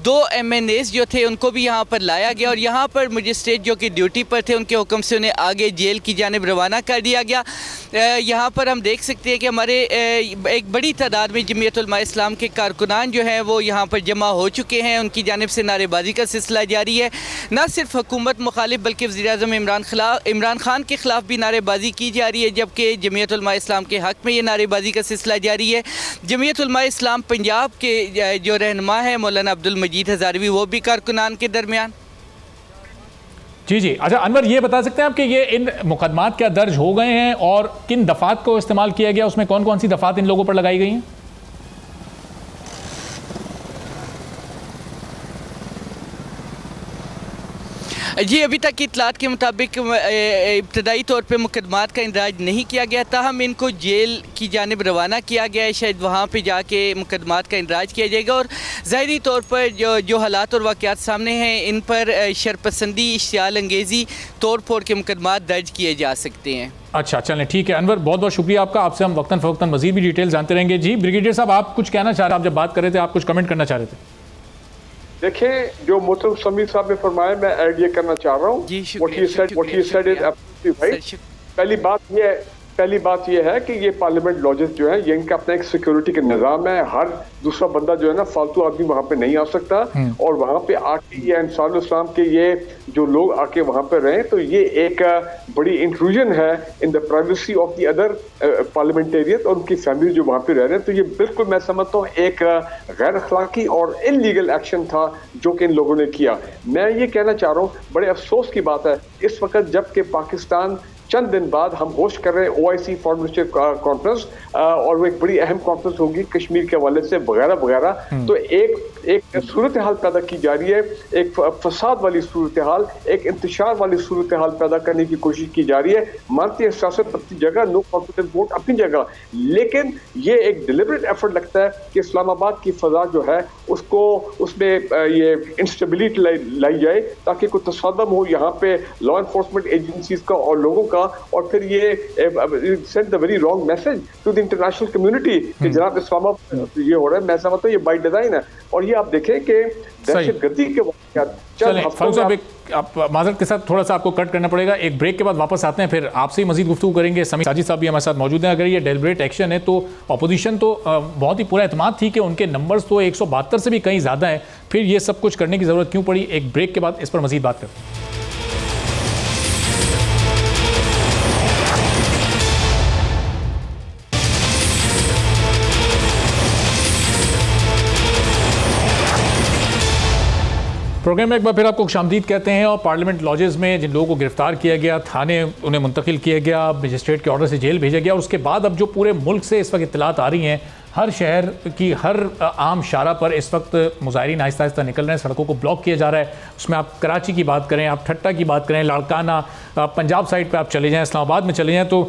दो MNS जो थे उनको भी यहाँ पर लाया गया और यहाँ पर मजिस्ट्रेट जो कि ड्यूटी पर थे उनके हुक्म से उन्हें आगे जेल की जानिब रवाना कर दिया गया। यहाँ पर हम देख सकते हैं कि हमारे एक बड़ी तादाद में जमीयत उलमा इस्लाम के कारकुनान जो हैं वो यहाँ पर जमा हो चुके हैं। उनकी जानिब से नारेबाजी का सिलसिला जारी है। न सिर्फ हुकूमत मुखालिफ बल्कि वज़ीर-ए-आज़म इमरान खान के ख़िलाफ़ भी नारेबाजी की जा रही है, जबकि जमीयत उलमा इस्लाम के हक़ में ये नारेबाजी का सिलसिला जारी है। जमीयत उलमा इस्लाम पंजाब के जो रहनुमा है मौलाना अब्दुल मजीद हज़ारवी, वो भी कारकुनान के दरमियान।
जी अच्छा अनवर, ये बता सकते हैं आप कि ये इन मुकदमात क्या दर्ज हो गए हैं और किन दफ़ात को इस्तेमाल किया गया, उसमें कौन कौन सी दफ़ात इन लोगों पर लगाई गई हैं?
जी, अभी तक की इतलात के मुताबिक इब्तदाई तौर पे मुकदमात का इंदराज नहीं किया गया था। हम इनको जेल की जानिब रवाना किया गया है, शायद वहाँ पे जाके मुकदमात का इंदराज किया जाएगा और ज़ाहिरी तौर पर जो हालात और वाक़यात सामने हैं इन पर शरपसंदी, इश्तियाल अंगेज़ी, तोड़ फोड़ के मुकदमात दर्ज किए जा सकते हैं।
अच्छा, चलें, ठीक है। अनवर, बहुत बहुत शुक्रिया आपका। आपसे हम वक्तन फ़वक्तन मज़ीद भी डिटेल जानते रहेंगे। जी ब्रिगेडियर साहब, आप कुछ कहना चाह रहे हैं? आप जब बात कर रहे थे आप कुछ कमेंट करना चाह रहे थे।
देखें, जो मोहतरम समीर साहब ने फरमाया, मैं ऐड ये करना चाह रहा हूँ। What he said is absolutely right। पहली बात ये है कि ये पार्लियामेंट लॉजेस जो है ये इनका अपना एक सिक्योरिटी का निज़ाम है। हर दूसरा बंदा जो है ना, फालतू आदमी वहाँ पे नहीं आ सकता और वहाँ पे आके ये अंसारुल इस्लाम के ये जो लोग आके वहाँ पे रहें, तो ये एक बड़ी इंट्रूजन है in the privacy of the other parliamentarian और उनकी फैमिली जो वहाँ पे रह रहे हैं। तो ये बिल्कुल मैं समझता हूँ एक गैर अखलाकी और इल्लीगल एक्शन था जो कि इन लोगों ने किया। मैं ये कहना चाह रहा हूँ, बड़े अफसोस की बात है इस वक्त जबकि पाकिस्तान चंद दिन बाद हम होस्ट कर रहे हैं OIC फॉरेन मिनिस्टर कॉन्फ्रेंस और वो एक बड़ी अहम कॉन्फ्रेंस होगी कश्मीर के हवाले से वगैरह वगैरह। तो एक सूरत हाल पैदा की जा रही है, एक फसाद वाली सूरत हाल, एक इंतशार वाली सूरत हाल पैदा करने की कोशिश की जा रही है। मानती है सियासत अपनी जगह, नो कॉन्फिडेंस वोट अपनी जगह, लेकिन ये एक डिलिबरेट एफर्ट लगता है कि इस्लामाबाद की फजा जो है उसको उसमें ये इंस्टेबिलिटी लाई जाए ताकि कोई तसादम हो यहाँ पे लॉ इन्फोर्समेंट एजेंसीज का और लोगों का, और फिर ये send the very wrong message to the international community कि जनाब इस्लामाबाद ये हो रहा है। मैं समझता हूँ ये बाय डिजाइन है और ये आप देखें कि दहशतगर्दी के वाक़यात
आप माजरत के साथ थोड़ा सा आपको कट करना पड़ेगा। एक ब्रेक के बाद वापस आते हैं, फिर आपसे ही मजीद गुफ्तगू करेंगे। समीर साजिद साहब भी हमारे साथ मौजूद हैं। अगर ये डेलिब्रेट एक्शन है तो अपोजिशन तो बहुत ही पूरा एतमाद थी कि उनके नंबर्स तो 172 से भी कहीं ज़्यादा हैं, फिर ये सब कुछ करने की ज़रूरत क्यों पड़ी? एक ब्रेक के बाद इस पर मजीद बात करते हैं। प्रोग्राम में एक बार फिर आपको खुशामदीद कहते हैं। और पार्लियामेंट लॉजेस में जिन लोगों को गिरफ्तार किया गया, थाने उन्हें मुंतकिल किया गया, मजिस्ट्रेट के ऑर्डर से जेल भेजा गया और उसके बाद अब जो पूरे मुल्क से इस वक्त इत्तलात आ रही हैं, हर शहर की हर आम शारा पर इस वक्त मुजाहिरीन आहिस्ता आहिस्ता निकल रहे हैं, सड़कों को ब्लॉक किया जा रहा है। उसमें आप कराची की बात करें, आप ठट्टा की बात करें, लाड़काना, पंजाब साइड पे आप चले जाएं, इस्लामाबाद में चले जाएं, तो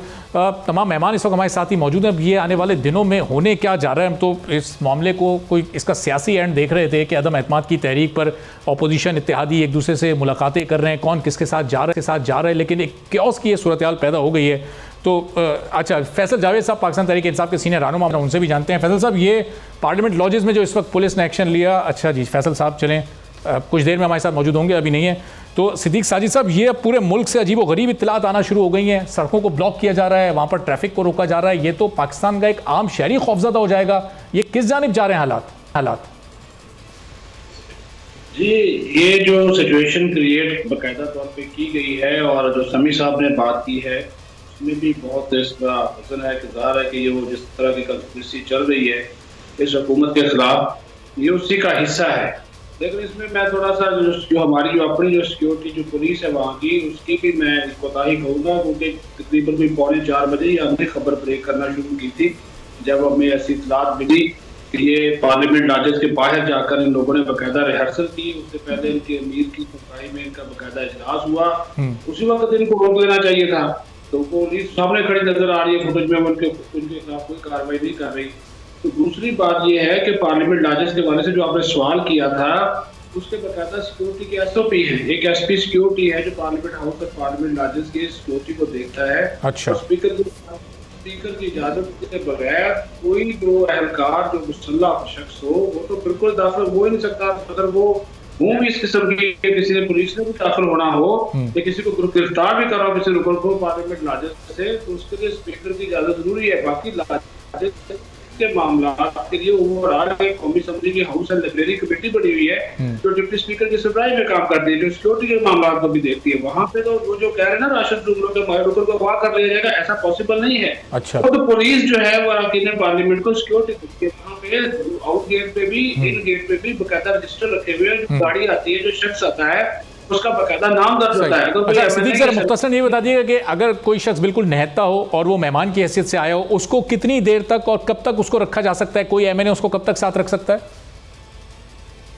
तमाम मेहमान इस वक्त हमारे साथ ही मौजूद हैं। ये आने वाले दिनों में होने क्या जा रहा है, हम तो इस मामले को कोई इसका सियासी एंड देख रहे थे कि अदम एतमाद की तहरीक पर अपोजिशन इत्तेहादी एक दूसरे से मुलाकातें कर रहे हैं, कौन किसके साथ जा रहा है, लेकिन एक क्योस की ये सूरत हाल पैदा हो गई है। तो अच्छा, फैसल जावेद साहब पाकिस्तान तहरीक इंसाफ के सीनियर रहनुमा, उनसे भी जानते हैं। फैसल साहब, ये पार्लियामेंट लॉजेस में जो इस वक्त पुलिस ने एक्शन लिया, अच्छा जी फैसल साहब चलें, कुछ देर में हमारे साथ मौजूद होंगे, अभी नहीं है। तो सिद्दीक साजिद साहब, ये अब पूरे मुल्क से अजीब व गरीब इत्तलात आना शुरू हो गई हैं, सड़कों को ब्लॉक किया जा रहा है, वहाँ पर ट्रैफिक को रोका जा रहा है, ये तो पाकिस्तान का एक आम शहरी खौफजदा हो जाएगा। ये किस जानिब जा रहे हैं हालात?
जी, ये जो सिचुएशन क्रिएट बाकायदा तौर पे की गई है और जो समीर साहब ने बात की है उसमें भी बहुत इसका वजन है कि ज़ाहिर है कि ये वो जिस तरह की कंस्पिरेसी चल रही है इस हुकूमत के खिलाफ, ये उसी का हिस्सा है। लेकिन इसमें मैं थोड़ा सा जो हमारी जो अपनी जो सिक्योरिटी जो पुलिस है वहाँ की, उसकी भी मैं कोताही कहूँगा, क्योंकि तकरीबन कोई 3:45 बजे हमने खबर ब्रेक करना शुरू की थी जब हमें ऐसी इत्तलात मिली कि ये पार्लियामेंट लॉजेस के बाहर जाकर इन लोगों ने बाकायदा रिहर्सल की। उससे पहले इनके अमीर की सफाई में इनका बाकायदा इजलास हुआ, उसी वक्त इनको रोक लेना चाहिए था। तो पुलिस सामने खड़ी नजर आ रही है फुटेज में, उनके खिलाफ कोई कार्रवाई नहीं कर रही। तो दूसरी बात यह है कि पार्लियामेंट लॉजेस के बारे से जो आपने सवाल किया था, उसके बाकायदा सिक्योरिटी के SOP है। एक SP सिक्योरिटी है जो पार्लियामेंट हाउस और पार्लियामेंट लॉजेस की सिक्योरिटी को देखता है।
अच्छा।
स्पीकर की इजाजत के बगैर कोई जो एहलकार जो मुसल्लह शख्स हो वो तो बिल्कुल दाखिल हो ही नहीं सकता। अगर वो भी इस किस्म की किसी ने पुलिस ने भी दाखिल होना हो या किसी को गिरफ्तार भी करा हो किसी रुकन को पार्लियामेंट लॉजेस से, तो उसके लिए स्पीकर की इजाजत जरूरी है। बाकी लॉजेस के मामला के लिए ओवरऑल एक कौमी असेंबली की हाउस एंड लाइब्रेरी कमेटी बनी हुई है जो डिप्टी स्पीकर की सरबराही में काम करती है, जो सिक्योरिटी के मामला को भी देखती है। वहाँ पे तो वो जो कह रहे हैं ना राशन टुकड़ों के मायरूकर को वहाँ कर लिया जाएगा, ऐसा पॉसिबल नहीं है।
अच्छा।
तो पुलिस जो है वो अरकान पार्लियामेंट को सिक्योरिटी देती है। वहाँ पे आउट गेट पे भी इन गेट पे भी बाकायदा रजिस्टर रखे हुए हैं। गाड़ी आती है, जो शख्स आता है उसका बाकायदा नाम दर्ज होता है। तो
अच्छा, सिद्दीक सर मुख्तसरन ये बता दीजिएगा कि अगर कोई शख्स बिल्कुल निहत्ता हो और वो मेहमान की हैसियत से आया हो, उसको कितनी देर तक और कब तक उसको रखा जा सकता है? कोई MNA उसको कब तक साथ रख सकता है?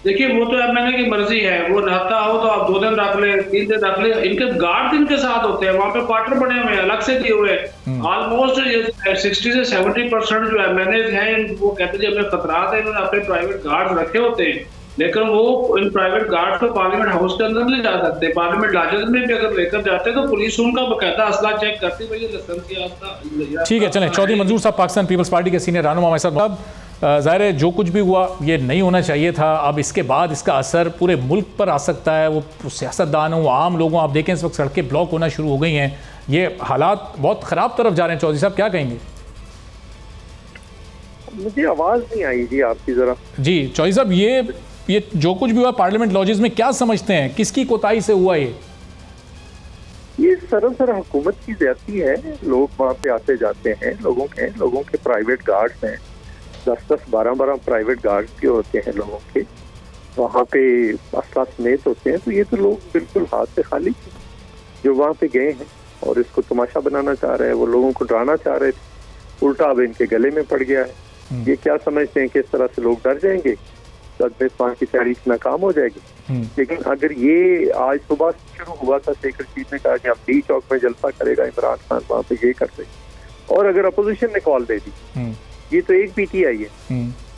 देखिए वो तो एमएनए की मर्जी है, वो नहाता हो तो आप 2 दिन रख ले, 3 दिन रख ले, इनके गार्ड इनके साथ होते हैं, वहाँ पे क्वार्टर बने हुए हैं, अलग से दिए हुए हैं। ऑलमोस्ट 60 से 70% जो एमएनए हैं वो कहते हैं हमें खतरात है, इन्होंने अपने प्राइवेट गार्ड रखे होते हैं, लेकिन वो इन प्राइवेट गार्ड को पार्लियामेंट हाउस के अंदर नहीं जा सकते। पार्लियामेंट लॉजेस में भी अगर लेकर जाते हैं तो पुलिस उनका बकायदा असला चेक करती है, लाइसेंस।
ठीक है, चलें। चौधरी मंजूर साहब पाकिस्तान पीपल्स पार्टी के सीनियर रहनुमा हमारे साथ। अब ज़ाहिर है जो कुछ भी हुआ ये नहीं होना चाहिए था, अब इसके बाद इसका असर पूरे मुल्क पर आ सकता है। वो सियासतदानों, आम लोगों, आप देखें इस वक्त सड़कें ब्लॉक होना शुरू हो गई हैं, ये हालात बहुत ख़राब तरफ जा रहे हैं। चौधरी साहब क्या कहेंगे?
मुझे आवाज़ नहीं आई जी आपकी ज़रा।
जी चौधरी साहब, ये जो कुछ भी हुआ पार्लियामेंट लॉजेस में, क्या समझते हैं किसकी कोताही से हुआ
ये सरासर हुकूमत की ज्यादती है। लोग वहाँ पे आते जाते हैं, लोगों के प्राइवेट गार्ड्स हैं, 10-10, 12-12 प्राइवेट गार्ड के होते हैं लोगों के, वहाँ पे असला समेत होते हैं। तो ये तो लोग बिल्कुल हाथ से खाली जो वहाँ पे गए हैं और इसको तमाशा बनाना चाह रहे हैं, वो लोगों को डराना चाह रहे थे, उल्टा अब इनके गले में पड़ गया है। ये क्या समझते हैं कि इस तरह से लोग डर जाएंगे, मेजबान की तहरीक नाकाम हो जाएगी। लेकिन अगर ये आज सुबह शुरू हुआ था, शेख रशीद ने कहा कि हम डी चौक में जलसा करेगा इमरान खान, वहाँ पे ये कर दे, और अगर अपोजिशन ने कॉल दे दी, ये तो एक पीटीआई है,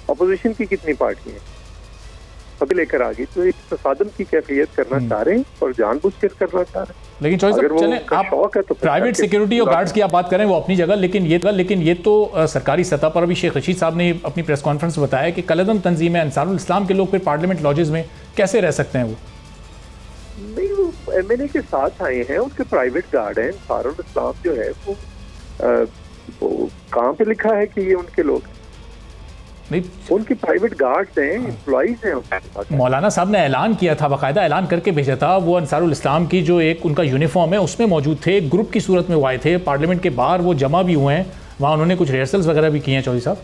अपोजिशन की कितनी पार्टी है, अभी लेकर आ गई, तो एक तसादम की कैफियत करना चाह रहे हैं और जानबूझकर करना चाह रहे हैं।
लेकिन चौधरी साहब चलें, आप प्राइवेट सिक्योरिटी और गार्ड्स की आप बात करें वो अपनी जगह, लेकिन ये तो सरकारी सतह पर अभी शेख रशीद साहब ने अपनी प्रेस कॉन्फ्रेंस में बताया कि कलदम तंजीम है, अंसारुल इस्लाम के लोग फिर पार्लियामेंट लॉजेस में कैसे रह सकते हैं? वो
नहीं, वो एमएनए के साथ आए हैं, उनके प्राइवेट गार्ड हैं। अंसारुल इस्लाम जो है वो कहाँ पे लिखा है कि ये उनके लोग
नहीं,
उनके प्राइवेट गार्ड्स हैं, एम्प्लॉइज हैं।
मौलाना साहब ने ऐलान किया था, बाकायदा ऐलान करके भेजा था, वो अंसारुल इस्लाम की जो एक उनका यूनिफॉर्म है उसमें मौजूद थे, ग्रुप की सूरत में वो आए थे, पार्लियामेंट के बाहर वो जमा भी हुए हैं, वहाँ उन्होंने कुछ रिहर्सल्स वगैरह भी किए हैं। चौधरी साहब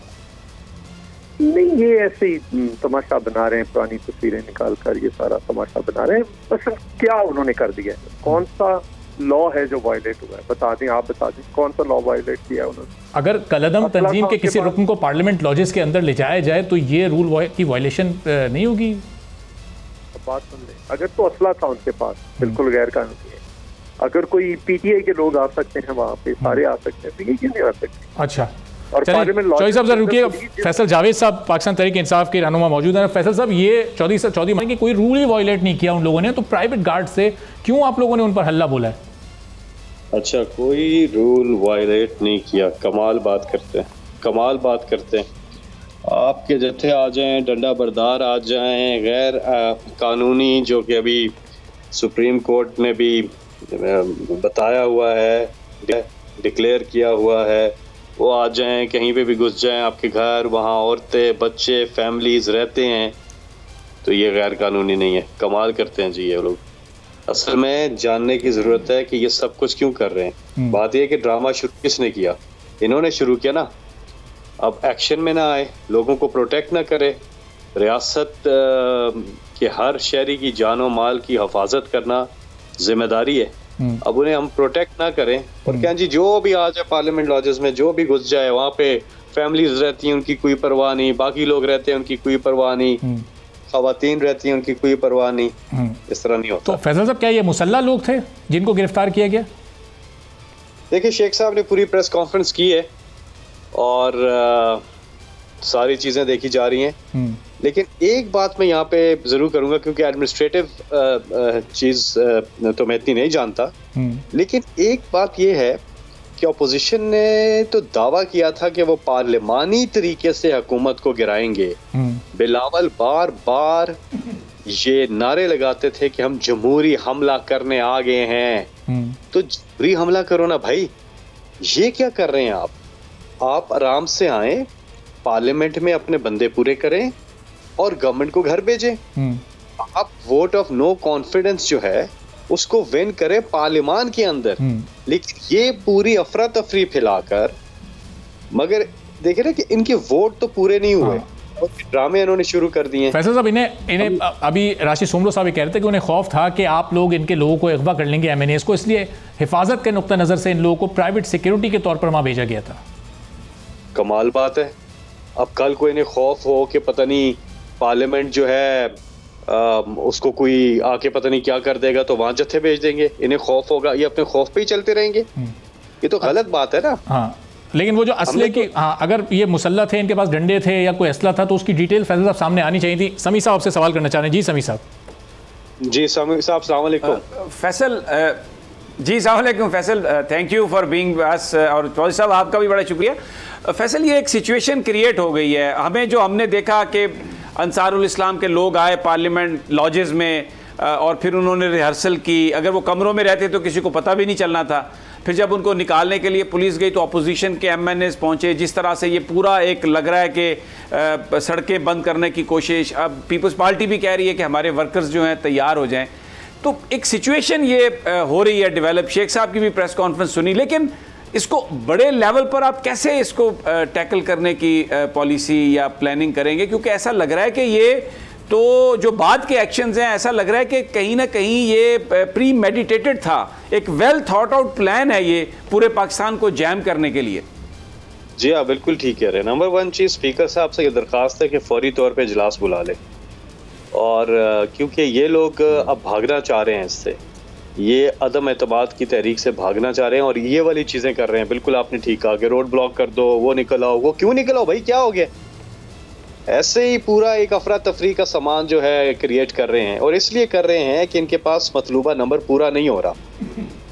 नहीं, ये ऐसे ही तमाशा बना रहे हैं, पुरानी तस्वीरें निकाल कर ये सारा तमाशा बना रहे हैं। बस क्या उन्होंने कर दिया है, कौन सा लॉ है जो वायलेट हुआ है, बता दें, आप बता दें कौन सा लॉ वायलेट किया है उन्होंने।
अगर कलदम तंजीम के किसी रुकन को पार्लियामेंट लॉजेस के अंदर ले जाया जाए तो ये रूल की वायलेशन नहीं होगी?
बात सुन ले, अगर तो असला था उनके पास, बिल्कुल गैर कानूनी है। अगर कोई पीटीआई के लोग आ सकते हैं वहाँ पे, सारे आ सकते हैं, तो ये क्यों नहीं आ सकते?
अच्छा, चौधरी साहब जरा रुकिए, फैसल जावेद साहब पाकिस्तान तहरीक इंसाफ के रहनुमा मौजूद हैं। फैसल साहब, ये चौधरी मान कि कोई रूल ही वायलेट नहीं किया उन लोगों ने, तो प्राइवेट गार्ड से क्यों आप लोगों ने उन पर हल्ला बोला है?
अच्छा, कोई रूल वायलेट नहीं किया, कमाल बात करते हैं। आपके जत्थे आ जाएं, डंडा बरदार आ जाएं, गैर कानूनी जो कि अभी सुप्रीम कोर्ट ने भी बताया हुआ है, डिक्लेयर किया हुआ है, वो आ जाएं, कहीं पे भी घुस जाएं आपके घर, वहाँ औरतें, बच्चे, फैमिलीज रहते हैं, तो ये गैर कानूनी नहीं है। कमाल करते हैं जी ये लोग। असल में जानने की ज़रूरत है कि ये सब कुछ क्यों कर रहे हैं। बात यह कि ड्रामा शुरू किसने किया? इन्होंने शुरू किया ना। अब एक्शन में ना आए, लोगों को प्रोटेक्ट ना करे, रियासत के हर शहरी की जानो माल की हिफाजत करना जिम्मेदारी है। अब उन्हें हम प्रोटेक्ट ना करें और क्या जी, जो भी आ जाए पार्लियामेंट लॉजेस में, जो भी घुस जाए, वहाँ पे फैमिलीज रहती हैं, उनकी कोई परवाह नहीं, बाकी लोग रहते हैं, उनकी कोई परवाह नहीं, खवातीन रहती हैं, उनकी कोई परवाह नहीं। इस तरह नहीं होता।
तो फैसल साहब, क्या ये मुसल्ला लोग थे जिनको गिरफ्तार किया गया?
देखिए, शेख साहब ने पूरी प्रेस कॉन्फ्रेंस की है और सारी चीज़ें देखी जा रही हैं, लेकिन एक बात मैं यहाँ पे ज़रूर करूँगा, क्योंकि एडमिनिस्ट्रेटिव चीज़ तो मैं इतनी नहीं जानता, लेकिन एक बात ये है कि अपोजिशन ने तो दावा किया था कि वो पार्लिमानी तरीके से हुकूमत को गिराएंगे। बिलावल बार बार ये नारे लगाते थे कि हम जमहूरी हमला करने आ गए हैं। तो जमहूरी हमला करो ना भाई, ये क्या कर रहे हैं आप आराम से आए, पार्लियामेंट में अपने बंदे पूरे करें और गवर्नमेंट को घर भेजें। आप वोट ऑफ नो कॉन्फिडेंस जो है उसको विन करें पार्लियामान के अंदर, लेकिन ये पूरी अफरा तफरी फैलाकर, मगर देखे ना कि इनके वोट तो पूरे नहीं हुए और ड्रामे इन्होंने शुरू कर दिए।
फैसल साहब, इन्हें अभी राशिद सोमलो साहब कह रहे थे कि उन्हें खौफ था कि आप लोग इनके लोगों को अगवा कर लेंगे, एमएनएस को, इसलिए हिफाजत के नुक्ता नज़र से इन लोगों को प्राइवेट सिक्योरिटी के तौर पर वहाँ भेजा गया था।
कमाल बात है। अब कल को इन्हें खौफ हो कि पता नहीं पार्लियामेंट जो है उसको कोई आके पता नहीं क्या कर देगा तो वहां जत्थे भेज देंगे, इन्हें खौफ होगा, ये अपने खौफ पे ही चलते रहेंगे। ये तो गलत बात है ना।
हाँ, लेकिन वो जो असले की, हाँ, अगर ये मुसल्ला थे, इनके पास डंडे थे या कोई असला था, तो उसकी डिटेल फैसल साहब सामने आनी चाहिए थी। समी साहब आपसे सवाल करना चाह रहे हैं। जी समी साहब।
जी समी साहब, अस्सलाम वालेकुम।
फैसल जी सलाम Faisal, thank you for being us. और चौधरी साहब आपका भी बड़ा शुक्रिया। फैसल, ये एक सिचुएशन क्रिएट हो गई है, हमने देखा कि अंसारुल इस्लाम के लोग आए पार्लियामेंट लॉजेस में और फिर उन्होंने रिहर्सल की। अगर वो कमरों में रहते तो किसी को पता भी नहीं चलना था। फिर जब उनको निकालने के लिए पुलिस गई तो अपोजिशन के MNAs पहुंचे। जिस तरह से ये पूरा एक लग रहा है कि सड़कें बंद करने की कोशिश, अब पीपल्स पार्टी भी कह रही है कि हमारे वर्कर्स जो हैं तैयार हो जाएं। तो एक सिचुएशन ये हो रही है डेवलप। शेख साहब की भी प्रेस कॉन्फ्रेंस सुनी, लेकिन इसको बड़े लेवल पर आप कैसे इसको टैकल करने की पॉलिसी या प्लानिंग करेंगे? क्योंकि ऐसा लग रहा है कि ये तो जो बाद के एक्शंस हैं, ऐसा लग रहा है कि कहीं ना कहीं ये प्री मेडिटेटेड था, एक वेल थॉट आउट प्लान है ये पूरे पाकिस्तान को जैम करने के लिए।
जी हाँ, बिल्कुल ठीक कह रहे हैं। नंबर 1 चीज़, स्पीकर साहब से ये दरख्वास्त है कि फौरी तौर पे इजलास बुला ले। और क्योंकि ये लोग अब भागना चाह रहे हैं इससे, ये अदम एतमाद की तहरीक से भागना चाह रहे हैं और ये वाली चीज़ें कर रहे हैं। बिल्कुल आपने ठीक कहा कि रोड ब्लॉक कर दो, वो निकल आओ। वो क्यों निकल आओ भाई, क्या हो गया? ऐसे ही पूरा एक अफरा तफरी का सामान जो है क्रिएट कर रहे हैं, और इसलिए कर रहे हैं कि इनके पास मतलूबा नंबर पूरा नहीं हो रहा।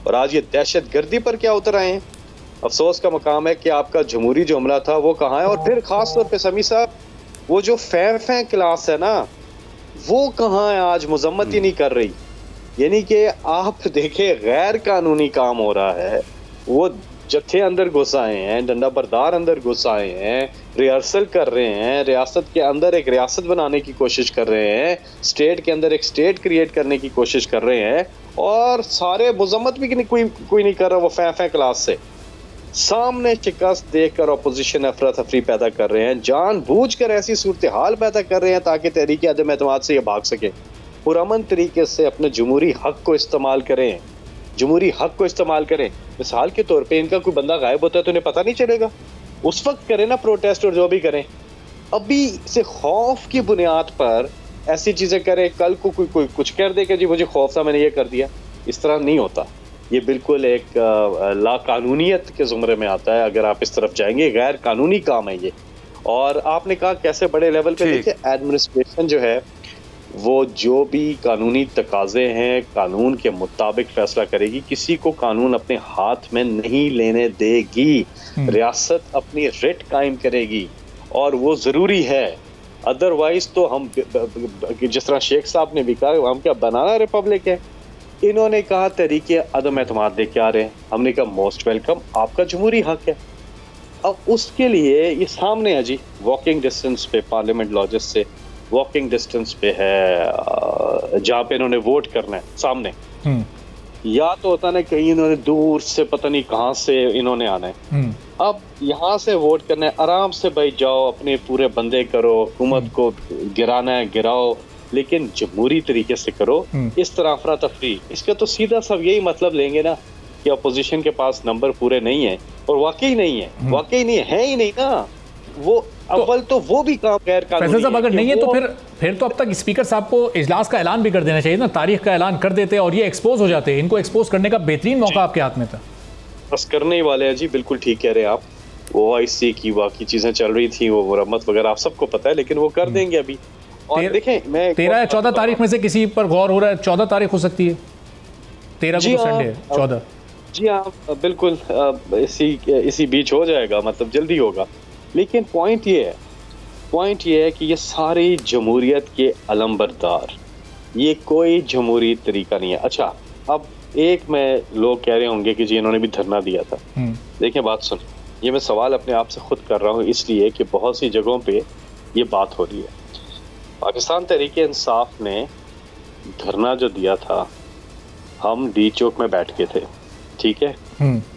और आज ये दहशत गर्दी पर क्या उतर आए हैं। अफसोस का मकाम है कि आपका जमहूरी जो हमला था वो कहाँ है। और फिर खास तौर पे समी साहब, वो जो फैं क्लास है ना, वो कहाँ है? आज मजम्मत ही नहीं कर रही। यानी कि आप देखें, गैर कानूनी काम हो रहा है। वो जत्थे अंदर घुस आए हैं, डंडा बरदार अंदर घुस आए हैं, रिहर्सल कर रहे हैं, रियासत के अंदर एक रियासत बनाने की कोशिश कर रहे हैं, स्टेट के अंदर एक स्टेट क्रिएट करने की कोशिश कर रहे हैं। और सारे मजम्मत भी कोई नहीं कर रहा। वो फैं क्लास से सामने शिकस्त देखकर अपोजिशन अफरा तफरी पैदा कर रहे हैं, जानबूझकर ऐसी सूरत हाल पैदा कर रहे हैं ताकि तहरीक अदम एतमाद से ये भाग सके। पुरअमन तरीके से अपने जमहूरी हक को इस्तेमाल करें, जमहूरी हक को इस्तेमाल करें। मिसाल के तौर पे इनका कोई बंदा गायब होता है तो इन्हें पता नहीं चलेगा, उस वक्त करें ना प्रोटेस्ट और जो भी करें। अभी से खौफ की बुनियाद पर ऐसी चीजें करें, कल को कोई कुछ कर दे कि जी मुझे खौफ था मैंने ये कर दिया। इस तरह नहीं होता। ये बिल्कुल एक लाकानूनियत के ज़ुमरे में आता है अगर आप इस तरफ जाएंगे। गैर कानूनी काम है ये। और आपने कहा कैसे बड़े लेवल पे, देखिए एडमिनिस्ट्रेशन जो है वो जो भी कानूनी तकाजे हैं कानून के मुताबिक फैसला करेगी। किसी को कानून अपने हाथ में नहीं लेने देगी। रियासत अपनी रिट कायम करेगी और वो ज़रूरी है। अदरवाइज तो हम, जिस तरह शेख साहब ने भी कहा, हम क्या बनाना रिपब्लिक है। इन्होंने कहा तरीके अदम एतमाद दे के आ रहे हैं, हमने कहा मोस्ट वेलकम, आपका जमहूरी हक है। अब उसके लिए ये सामने है जी, वॉकिंग डिस्टेंस पे पार्लियामेंट लॉजेस से वॉकिंग डिस्टेंस पे है जहाँ पे इन्होंने वोट करना है सामने। या तो होता ना कहीं इन्होंने दूर से पता नहीं कहाँ से इन्होंने आना है। अब यहाँ से वोट करना है, आराम से भाई जाओ, अपने पूरे बंदे करो, हुकूमत को गिराना है गिराओ, लेकिन जमहूरी तरीके से करो। इस तरह अफरा तफरी, इसका तो सीधा सब यही मतलब लेंगे ना कि अपोजिशन के पास नंबर पूरे नहीं है। और वाकई नहीं है, वाकई नहीं है ही नहीं ना। वो अव्वल तो वो भी काम गैर कानूनी
साहब अगर नहीं है तो फिर तो अब तक स्पीकर साहब को इजलास का ऐलान भी कर देना चाहिए ना, तारीख का ऐलान कर देते और ये एक्सपोज हो जाते। इनको एक्सपोज करने का बेहतरीन मौका आपके हाथ में था।
बस करने ही वाले हैं जी, बिल्कुल ठीक कह रहे हैं आप। वो OIC की बाकी चीजें चल रही थी, वो मुरम्मत वगैरह आप सबको पता है, लेकिन वो कर देंगे अभी। और देखें, मैं 13
या 14 तारीख में से किसी पर गौर हो रहा है? 14 तारीख हो सकती है, 13 को तो संडे है, 14।
जी हाँ, बिल्कुल इसी बीच हो जाएगा, मतलब जल्दी होगा। लेकिन पॉइंट ये है कि ये सारी जमहूरियत के अलमबरदार, ये कोई जमहूरी तरीका नहीं है। अच्छा, अब एक में लोग कह रहे होंगे कि जी इन्होंने भी धरना दिया था। देखिए बात सुन, ये मैं सवाल अपने आप से खुद कर रहा हूँ इसलिए कि बहुत सी जगहों पे ये बात हो रही है। पाकिस्तान तहरीक इंसाफ ने धरना जो दिया था, हम डी चौक में बैठ के थे, ठीक है।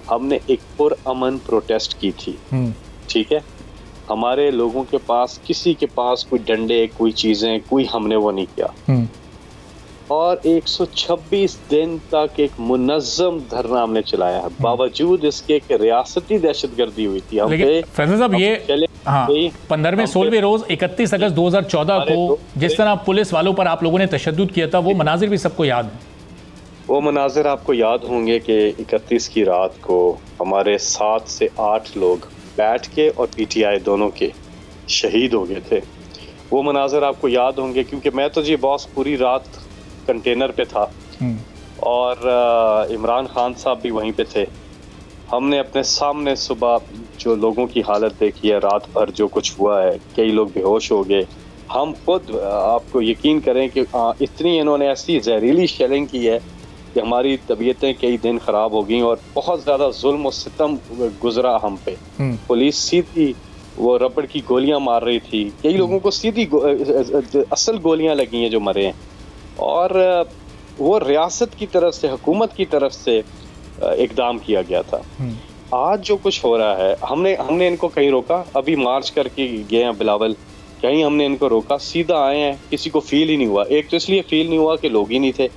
हमने एक पुरअमन प्रोटेस्ट की थी, ठीक है। हमारे लोगों के पास, किसी के पास कोई डंडे, कोई चीजें, कोई हमने वो नहीं किया। और 126 दिन तक एक मुनज़्ज़म धरना हमने चलाया है, बावजूद इसके कि रियासती दहशतगर्दी हुई थी। हम पे
फैसल साहब हाँ, 15वें 16वें रोज 31 अगस्त 2014 को जिस तरह पुलिस वालों पर आप लोगों ने तशद्दुद किया था, वो मनाजिर भी सबको याद है।
वो मनाजिर आपको याद होंगे कि 31 की रात को हमारे 7 से 8 लोग बैठ के और पीटीआई दोनों के शहीद हो गए थे। वो मनाजिर आपको याद होंगे क्योंकि मैं तो जी बॉस पूरी रात कंटेनर पे था और इमरान खान साहब भी वहीं पे थे। हमने अपने सामने सुबह जो लोगों की हालत देखी है, रात भर जो कुछ हुआ है, कई लोग बेहोश हो गए। हम खुद आपको यकीन करें कि इतनी इन्होंने ऐसी जहरीली शेलिंग की है कि हमारी तबीयतें कई दिन ख़राब हो गई और बहुत ज़्यादा जुल्म और सितम गुजरा हम पे। पुलिस सीधी वो रबड़ की गोलियां मार रही थी, कई लोगों को सीधी असल गोलियां लगी हैं जो मरे हैं। और वो रियासत की तरफ से, हुकूमत की तरफ से इकदाम किया गया था। आज जो कुछ हो रहा है, हमने इनको कहीं रोका? अभी मार्च करके गए हैं बिलावल, कहीं हमने इनको रोका? सीधा आए हैं, किसी को फील ही नहीं हुआ। एक तो इसलिए फील नहीं हुआ कि लोग ही नहीं थे,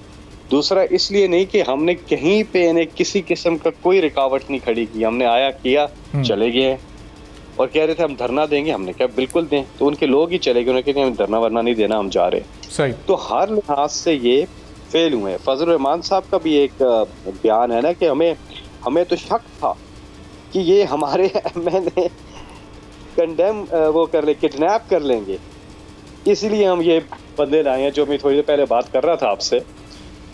दूसरा इसलिए नहीं कि हमने कहीं पे इन्हें किसी किस्म का कोई रुकावट नहीं खड़ी की। हमने आया किया, चले गए। और कह रहे थे हम धरना देंगे, हमने कहा बिल्कुल दें। तो उनके लोग ही चले गए, उन्होंने कहा हम धरना वरना नहीं देना, हम जा रहे।
सही। तो
हर लिहाज से ये फेल हुए। फजल रहमान साहब का भी एक बयान है ना कि हमें तो शक था कि ये हमारे एमएनए कंडेम वो कर ले, किडनैप कर लेंगे, इसलिए हम ये बंदे लाए हैं। जो मैं थोड़ी देर पहले बात कर रहा था आपसे,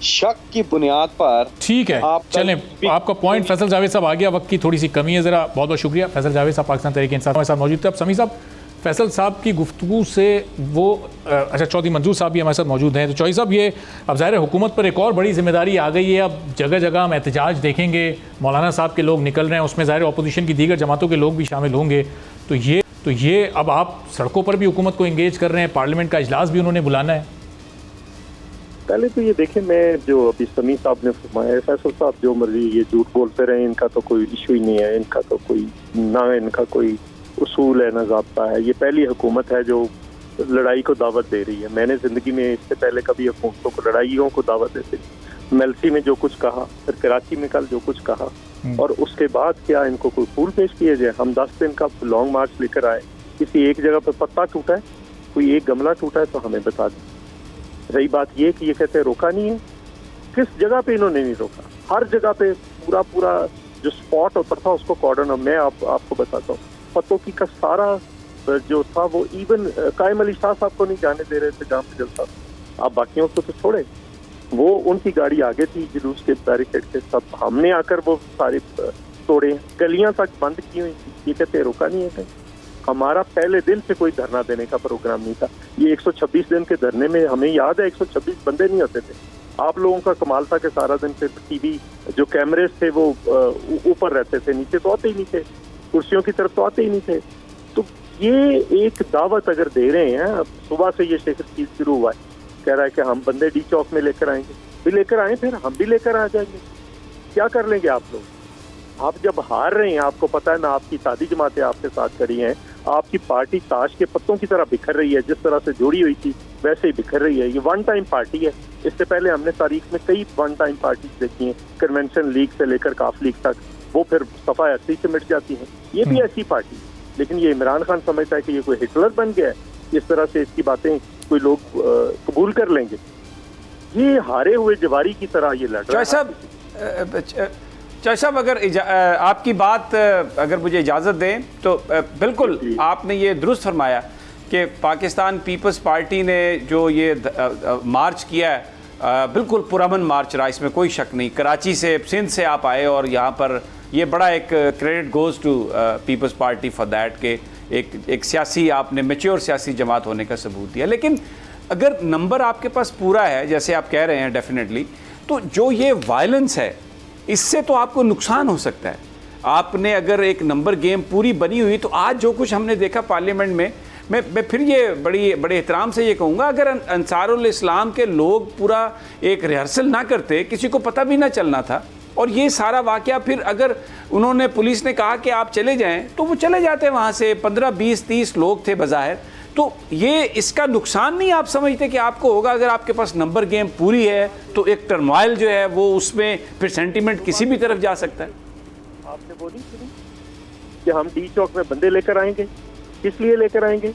शक की बुनियाद पर।
ठीक है, चलें, आपका पॉइंट फैसल जावेद साहब आ गया। वक्त की थोड़ी सी कमी है, जरा बहुत बहुत शुक्रिया। फैसल जावेद साहब पाकिस्तान तहरीक इंसाफ हमारे साथ मौजूद थे। अब समी साहब, फैसल साहब की गुफ्तगू से वो अच्छा, चौधरी मंजूर साहब भी हमारे साथ मौजूद हैं। तो चौधरी साहब, ये अब ज़ाहिर हुकूमत पर एक और बड़ी जिम्मेदारी आ गई है। अब जगह जगह हम एहतजाज देखेंगे, मौलाना साहब के लोग निकल रहे हैं, उसमें ज़ाहिर अपोजिशन की दीगर जमातों के लोग भी शामिल होंगे। तो ये अब आप सड़कों पर भी हुकूमत को इंगेज कर रहे हैं, पार्लियामेंट का इजलास भी उन्होंने बुलाना है।
पहले तो ये देखें, मैं जो अभी समी साहब ने फरमाया, फैसल साहब जो मर्जी ये झूठ बोलते रहे, इनका तो कोई इशू ही नहीं है, इनका तो कोई ना इनका कोई उसूल है ना ज़ाब्ता है। ये पहली हुकूमत है जो लड़ाई को दावत दे रही है। मैंने ज़िंदगी में इससे पहले कभी हुकूमतों को लड़ाइयों को दावत देते, मेलसी में जो कुछ कहा, फिर कराची में कल जो कुछ कहा, और उसके बाद क्या इनको कोई फूल पेश किए जाए? हम 10 दिन का लॉन्ग मार्च लेकर आए, किसी एक जगह पर पत्ता टूटा है, कोई एक गमला टूटा है तो हमें बता दें। रही बात ये कि ये कहते हैं रोका नहीं है, किस जगह पे इन्होंने नहीं रोका? हर जगह पे पूरा जो स्पॉट होता था उसको कॉर्डन, मैं आपको बताता हूँ, फतोकी का सारा जो था वो इवन कायम अली शाह साहब को नहीं जाने दे रहे थे जहाँ पे जलसा। आप बाकियों को तो छोड़े, वो उनकी गाड़ी आगे थी जुलूस के बैरिकेड के, सब हमने आकर वो सारे तोड़े, गलियां तक बंद की हुई थी। ये कहते रोका नहीं है कहीं। हमारा पहले दिन से कोई धरना देने का प्रोग्राम नहीं था। ये 126 दिन के धरने में हमें याद है 126 बंदे नहीं होते थे। आप लोगों का कमाल था कि सारा दिन फिर टीवी जो कैमरे थे वो ऊपर रहते थे, नीचे तो आते ही नहीं थे, कुर्सियों की तरफ तो आते ही नहीं थे। तो ये एक दावत अगर दे रहे हैं, अब सुबह से ये शेखर चीज शुरू हुआ है, कह रहा है कि हम बंदे डी चौक में लेकर आएंगे, भी लेकर आए, फिर हम भी लेकर आ जाएंगे। क्या कर लेंगे आप लोग? आप जब हार रहे हैं, आपको पता है ना, आपकी सादी जमातें आपके साथ खड़ी हैं, आपकी पार्टी ताश के पत्तों की तरह बिखर रही है, जिस तरह से जुड़ी हुई थी वैसे ही बिखर रही है। ये वन टाइम पार्टी है। इससे पहले हमने तारीख में कई वन टाइम पार्टी देखी हैं, कन्वेंशन लीग से लेकर काफ लीग तक, वो फिर सफा ऐसी से मिट जाती हैं। ये भी ऐसी पार्टी, लेकिन ये इमरान खान समझता है कि ये कोई हिटलर बन गया है, इस तरह से इसकी बातें कोई लोग कबूल कर लेंगे। ये हारे हुए जवारी की तरह ये लड़ रहा है।
चाचा साहब, अगर आपकी बात अगर मुझे इजाज़त दें तो बिल्कुल आपने ये दुरुस्त फरमाया कि पाकिस्तान पीपल्स पार्टी ने जो ये मार्च किया है, बिल्कुल पुरअमन मार्च रहा, इसमें कोई शक नहीं। कराची से, सिंध से आप आए और यहाँ पर ये बड़ा एक credit goes to peoples party for that के एक सियासी, आपने मैच्योर सियासी जमात होने का सबूत दिया। लेकिन अगर नंबर आपके पास पूरा है, जैसे आप कह रहे हैं डेफिनेटली, तो जो ये वायलेंस है इससे तो आपको नुकसान हो सकता है। आपने अगर एक नंबर गेम पूरी बनी हुई, तो आज जो कुछ हमने देखा पार्लियामेंट में, मैं फिर ये बड़े एहतराम से ये कहूँगा, अगर अंसारुल इस्लाम के लोग पूरा एक रिहर्सल ना करते, किसी को पता भी ना चलना था, और ये सारा वाक़या फिर अगर उन्होंने, पुलिस ने कहा कि आप चले जाएं, तो वो चले जाते वहाँ से। 15, 20, 30 लोग थे बज़ाहिर। तो ये इसका नुकसान नहीं आप समझते कि आपको होगा? अगर आपके पास नंबर गेम पूरी है तो एक टर्मोइल जो है वो, उसमें फिर सेंटीमेंट किसी भी तरफ जा सकता है।
आपने बोली कि हम डी चौक में बंदे लेकर आएंगे, किस लिए लेकर आएंगे?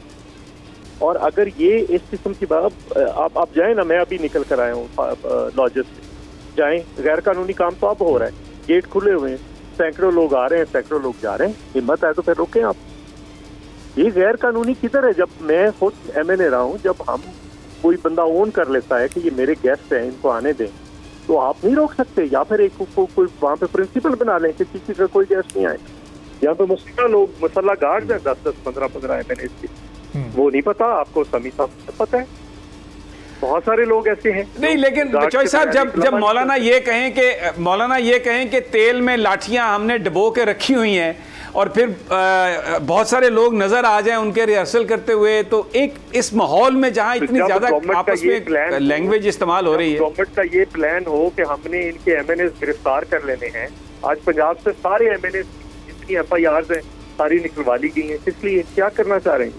और अगर ये इस किस्म की बात, आप जाएं ना, मैं अभी निकल कर आया हूँ लॉजेस से, जाएं, गैर कानूनी काम तो अब हो रहा है, गेट खुले हुए हैं, सैकड़ों लोग आ रहे हैं, सैकड़ों लोग जा रहे हैं, हिम्मत है तो फिर रोकें आप। ये गैर कानूनी किधर है? जब मैं खुद MNA रहा हूँ, जब हम कोई बंदा ओन कर लेता है कि ये मेरे गेस्ट हैं, इनको आने दें, तो आप नहीं रोक सकते। या फिर एक कोई वहाँ पे प्रिंसिपल बना लें कि किसी का कोई गेस्ट नहीं आए। यहाँ पे मसल्ला गार्ड है 10-10, 15-15 MNA के, वो नहीं पता आपको? समी साहब पता है, बहुत सारे लोग ऐसे हैं।
नहीं, लेकिन चौधरी साहब जब मौलाना ये कहें कि तेल में लाठियां हमने डबो के रखी हुई हैं और फिर बहुत सारे लोग नजर आ जाएं उनके रिहर्सल करते हुए, तो एक इस माहौल में जहां इतनी ज्यादा आपस में लैंग्वेज इस्तेमाल हो रही है,
गवर्नमेंट का ये प्लान हो कि हमने इनके MNA गिरफ्तार कर लेने हैं। आज पंजाब से सारे MNA जितनी FIRs हैं सारी निकलवा ली गई हैं। इसलिए क्या करना चाह रहे हैं?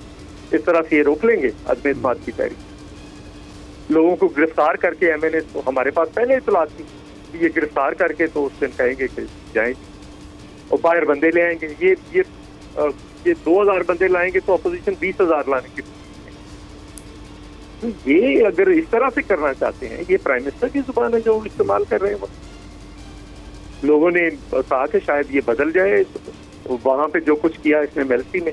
इस तरह से ये रोक लेंगे अदम एतमाद की तहरीक? लोगों को गिरफ्तार करके MNA, तो हमारे पास पहले इतला थी कि ये गिरफ्तार करके तो उस दिन कहेंगे कि जाएं और बाहर बंदे ले आएंगे। ये 2000 बंदे लाएंगे तो अपोजिशन 20,000 लाने की। ये अगर इस तरह से करना चाहते हैं, ये प्राइम मिनिस्टर की जुबान है जो इस्तेमाल कर रहे हैं। लोगों ने कहा कि शायद ये बदल जाए, वहां पे जो कुछ किया इसने मेल्सी में,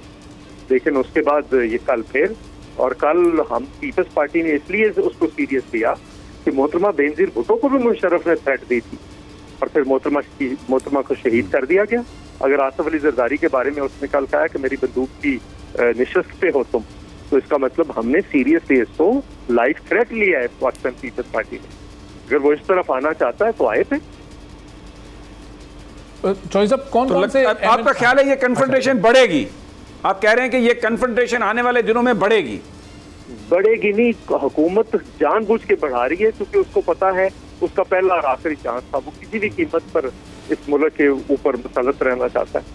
लेकिन उसके बाद ये कल फिर, और कल हम पीपल्स पार्टी ने इसलिए उसको सीरियस लिया कि मोहतरमा बेनजीर भुट्टो को भी मुशर्रफ ने थ्रेट दी थी और फिर मोहतरमा को शहीद कर दिया गया। अगर आसिफ अली जरदारी के बारे में उसने कल कहा कि मेरी बंदूक की निशस्त पे हो तुम, तो इसका मतलब हमने सीरियसली इसको लाइफ थ्रेट लिया है पाकिस्तान पीपल्स पार्टी ने। अगर वो इस तरफ आना चाहता है तो आए थे।
चॉइस अब कौन से
आपका ख्याल है ये कन्फ्रंटेशन बढ़ेगी? आप कह रहे हैं कि ये कन्फ्रंटेशन आने वाले दिनों में बढ़ेगी?
बढ़ेगी नहीं, हुकूमत जानबूझ के बढ़ा रही है, क्योंकि उसको पता है उसका पहला और आखिरी चांस था। वो किसी भी कीमत पर इस मुल्क के ऊपर मुसल्लत रहना चाहता है।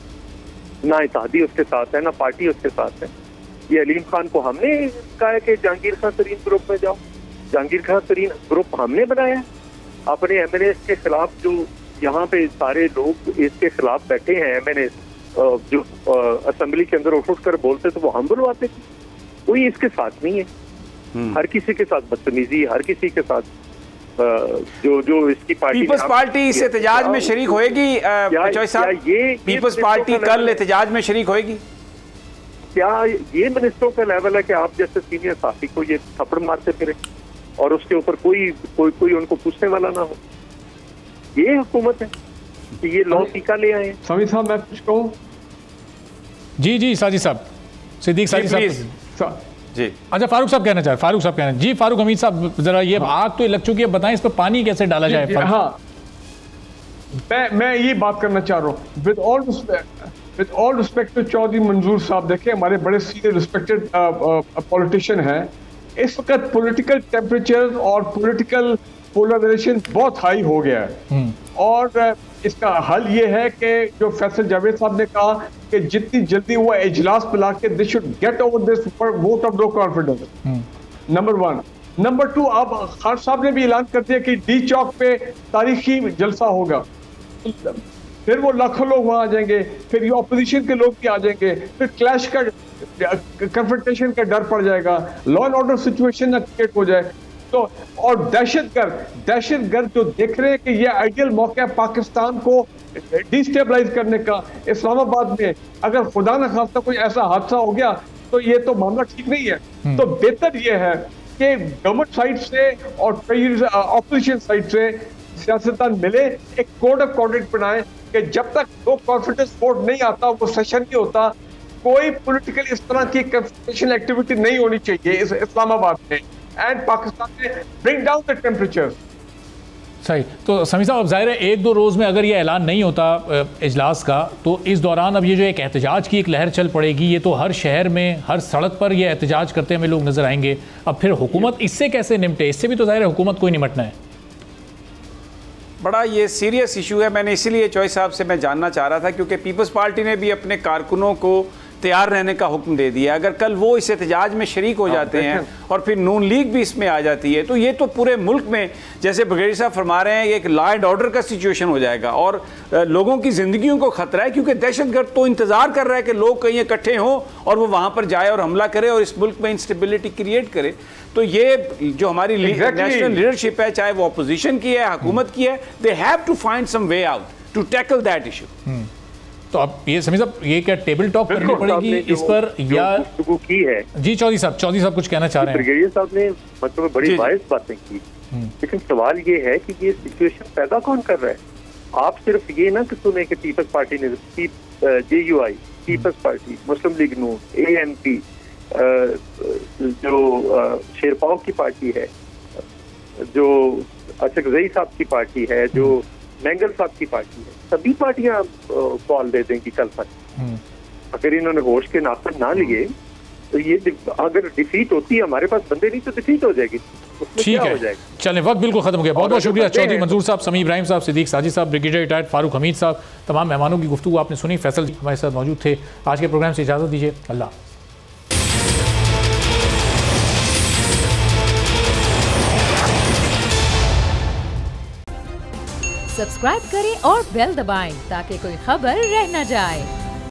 ना इत्तेहादी उसके साथ है, ना पार्टी उसके साथ है। ये अलीम खान को हमने कहा है कि जहांगीर खान तरीन ग्रुप में जाओ, जहांगीर खान तरीन ग्रुप हमने बनाया अपने MNA के खिलाफ। जो यहाँ पे सारे लोग इसके खिलाफ बैठे हैं MNA, जो असेंबली के अंदर उठ कर बोलते तो वो हम बुलवाते थे। कोई इसके साथ नहीं है। हर किसी के साथ बदतमीजी, हर किसी के साथ जो इसकी पार्टी,
पीपल्स पार्टी इस एहतजाज में शरीक होएगी? चौधरी साहब, ये पीपल्स पार्टी कल एहतजाज में शरीक होएगी?
क्या ये मिनिस्टरों का लेवल है कि आप जैसे सीनियर साथी को ये थप्पड़ मारते फिरे और उसके ऊपर कोई उनको पूछने वाला ना हो? ये हुकूमत है कि ये लॉ टीका ले आए।
समी साहब मैं कुछ कहूँ?
जी साजिद साहब, सिद्दीक साजिद साहब
जी।
अच्छा, फारूक साहब कहना चाह रहे, फारूक साहब कहना जी। फारूक हमीद साहब, जरा ये आग तो लग चुकी है, बताएं इस पर पानी कैसे डाला जाए?
हाँ, मैं ये बात करना चाह रहा हूँ with all respect to Chaudhry Manzoor साहब। देखिए, हमारे बड़े सीनियर रिस्पेक्टेड पॉलिटिशियन हैं। इस वक्त पॉलिटिकल टेम्परेचर और पॉलिटिकल पोलराइजेशन बहुत हाई हो गया है, और इसका हल ये है कि जो फैसल जावेद साहब ने कहा कि जितनी जल्दी वो इजलास बुला के they should get over this vote of no confidence, number 1। Number 2, अब खान साहब ने भी ऐलान कर दिया कि डी चौक पे तारीखी जलसा होगा, फिर वो लाखों लोग वहां आ जाएंगे, फिर ये ऑपोजिशन के लोग भी आ जाएंगे, फिर क्लैश का कन्फ्रंटेशन का डर पड़ जाएगा, लॉ एंड ऑर्डर सिचुएशन ना क्रिएट हो जाए। तो और दहशतगर्द जो देख रहे हैं कि ये आइडियल मौका है पाकिस्तान को डिस्टेबलाइज करने का। इस्लामाबाद में अगर खुदा न खास्ता कोई ऐसा हादसा हो गया तो ये तो मामला ठीक नहीं है। तो बेहतर ये है कि गवर्नमेंट साइड से और ऑपोजिशन साइड से सियासतदान मिले, एक कोड ऑफ कॉन्डक्ट बनाए कि जब तक नो कॉन्फिडेंस वोट नहीं आता, वो सेशन नहीं होता, कोई पॉलिटिकल इस तरह की कन्फ्रंटेशन एक्टिविटी नहीं होनी चाहिए इस्लामाबाद में एंड पाकिस्तान में। Bring down the temperature.
सही। तो समी साहब, अब जाहिर है 1-2 रोज़ में अगर ये ऐलान नहीं होता इजलास का, तो इस दौरान अब ये जो एक एहतजाज की एक लहर चल पड़ेगी, ये तो हर शहर में हर सड़क पर ये एहतजाज करते हमें लोग नजर आएंगे। अब फिर हुकूमत इससे कैसे निपटे? इससे भी तो जाहिर है हुकूमत को ही निपटना है।
बड़ा ये सीरियस इशू है। मैंने इसीलिए चौधरी साहब से मैं जानना चाह रहा था, क्योंकि पीपल्स पार्टी ने भी अपने कारकुनों को तैयार रहने का हुक्म दे दिया। अगर कल वो इस एहतजाज में शरीक हो जाते हैं और फिर नून लीग भी इसमें आ जाती है, तो ये तो पूरे मुल्क में, जैसे ब्रिगेडियर साहब फरमा रहे हैं, एक लॉ एंड ऑर्डर का सिचुएशन हो जाएगा और लोगों की जिंदगियों को खतरा है, क्योंकि दहशतगर्द तो इंतजार कर रहा है कि लोग कहीं इकट्ठे हों और वो वहां पर जाए और हमला करे और इस मुल्क में इंस्टेबिलिटी क्रिएट करे। तो ये जो हमारी नेशनल लीडरशिप है, चाहे वो अपोजिशन की है, हुकूमत की है, they have to find some way out to tackle that issue.
तो अब ये समीर साहब, ये क्या टेबल टॉक करनी पड़ेगी इस पर, या
गुफ्तगू की है?
जी चौधरी साहब कुछ कहना चाह रहे हैं?
ब्रिगेडियर साहब ने मतलब बड़ी वाइज बातें की, लेकिन सवाल ये है कि ये सिचुएशन पैदा कौन कर रहा है? आप सिर्फ ये ना कि सुने कि पीपल्स पार्टी ने, JUI, पीपल्स पार्टी, मुस्लिम लीग नून, ANP, जो शेरपाव की पार्टी है, जो अशक ज़ई साहब की पार्टी है, जो मैंगल साहब की पार्टी है, सभी पार्टियां कॉल दे देंगी कल तक। अगर इन्होंने होश के नाखून ना लिए तो ये अगर डिफीट होती है, हमारे पास बंदे नहीं तो डिफीट हो जाएगी।
ठीक है, चलें, वक्त बिल्कुल खत्म हो गया। बहुत बहुत शुक्रिया चौधरी मंजूर साहब, समी इब्राहिम साहब, सिद्दीक साजिद साहब, ब्रिगेडियर रिटायर्ड फारूक हमीद साहब, तमाम मेहमानों की गुफ्तगू आपने सुनी। फैसल जी हमारे साथ मौजूद थे। आज के प्रोग्राम से इजाज़त दीजिए, अल्लाह।
सब्सक्राइब करें और बेल दबाएं ताकि कोई खबर रह न जाए।